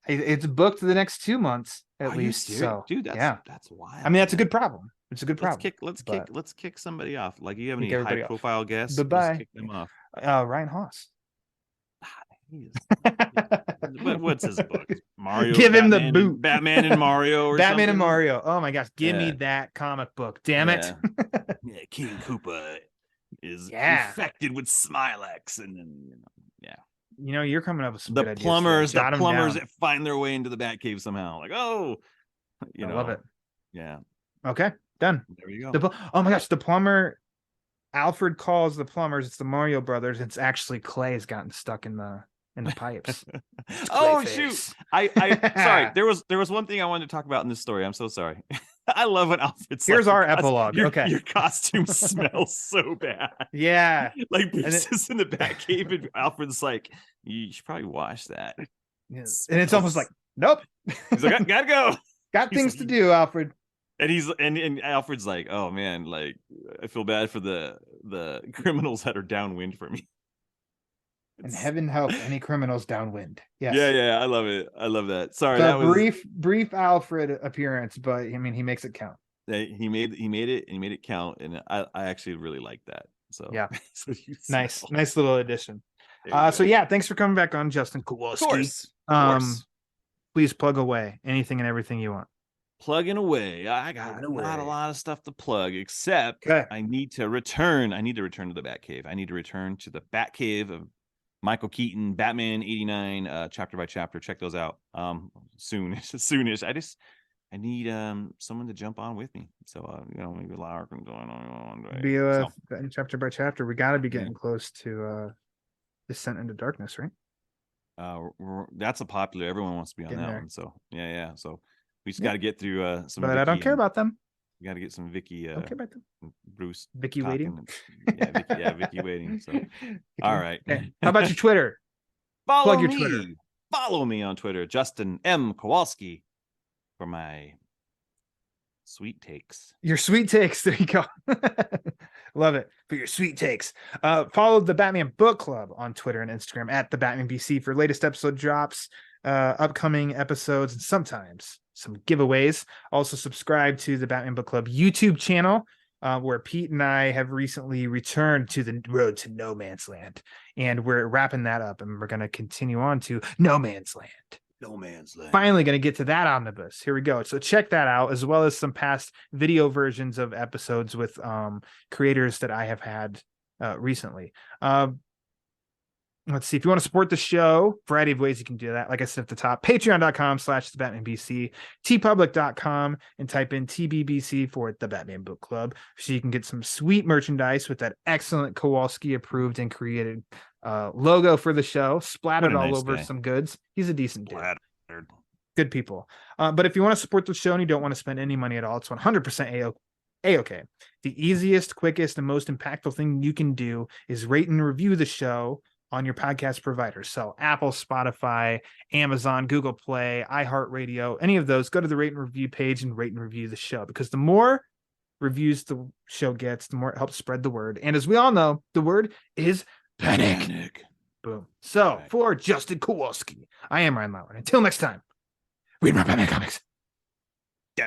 it's booked the next 2 months at least. So, dude, that's wild. I mean, that's a good problem. It's a good problem. Let's kick somebody off. Like, you have any high profile guests? Bye-bye. Kick them off. Ryan Haas. What's his book? Mario. Give him the boot. Batman and Mario. Batman and Mario. Oh my gosh! Give me that comic book. Damn it. Yeah, King Koopa is infected with Smilex, and then you're coming up with some the good plumbers. The plumbers that find their way into the Batcave somehow. Like, I love it. Yeah. Okay. Done. There you go. Oh my gosh! The plumber. Alfred calls the plumbers. It's the Mario Brothers. It's actually Clay's gotten stuck in the pipes. Oh shoot! I sorry. There was one thing I wanted to talk about in this story. I'm so sorry. I love when Alfred's here's our epilogue. Your costume smells so bad. Yeah, like Bruce is in the Batcave and Alfred's like, you should probably wash that. Yes. And it's almost like, nope. He's like, gotta go. Got things to do, Alfred. And and Alfred's like, oh man, like I feel bad for the criminals that are downwind for me. And heaven help any criminals downwind. Yes. Yeah, I love it. I love that. Sorry, The that was brief Alfred appearance, but I mean he makes it count. he made it count, and I actually really like that. So Yeah. so Nice little addition. There you So go. yeah, thanks for coming back on, Justin Of Kowalski. course. Please plug away anything and everything you want. Plugging away. I got not a lot of stuff to plug, except Okay. I need to return to the Batcave. I need to return to the Batcave of Michael Keaton, Batman 89, chapter by chapter. Check those out. Soonish. I need someone to jump on with me. So maybe Laura can join on one day. Chapter by chapter. We got to be getting close to Descent into Darkness, right? That's a popular. Everyone wants to be on that one. So yeah. So we just got to get through some. But I don't care about them. We got to get some Vicky. Don't care about them. Bruce. Vicky waiting. Vicky waiting. So all right. Hey, how about your Twitter? Plug your me. Twitter. Follow me on Twitter, Justin M. Kowalski, for my sweet takes. Your sweet takes. There you go. Love it. For your sweet takes. Follow the Batman Book Club on Twitter and Instagram at the Batman BC for latest episode drops, upcoming episodes, and sometimes some giveaways. Also subscribe to the Batman Book Club YouTube channel, where Pete and I have recently returned to the road to No Man's Land, and we're wrapping that up, and we're going to continue on to No Man's Land. No Man's Land. Finally going to get to that omnibus. Here we go. So check that out, as well as some past video versions of episodes with creators that I have had recently. Let's see. If you want to support the show, variety of ways you can do that. Like I said at the top, patreon.com/thebatmanbc, tpublic.com, and type in TBBC for the Batman Book Club, so you can get some sweet merchandise with that excellent Kowalski approved and created logo for the show, splattered all over some goods. He's a decent dude. Good people. But if you want to support the show and you don't want to spend any money at all, it's 100% A-okay. The easiest, quickest, and most impactful thing you can do is rate and review the show on your podcast provider. So Apple, Spotify, Amazon, Google Play, iHeartRadio, any of those, go to the rate and review page and rate and review the show, because the more reviews the show gets, the more it helps spread the word. And as we all know, the word is panic. Boom. So for Justin Kowalski, I am Ryan Lauer. Until next time, read more Batman comics. No.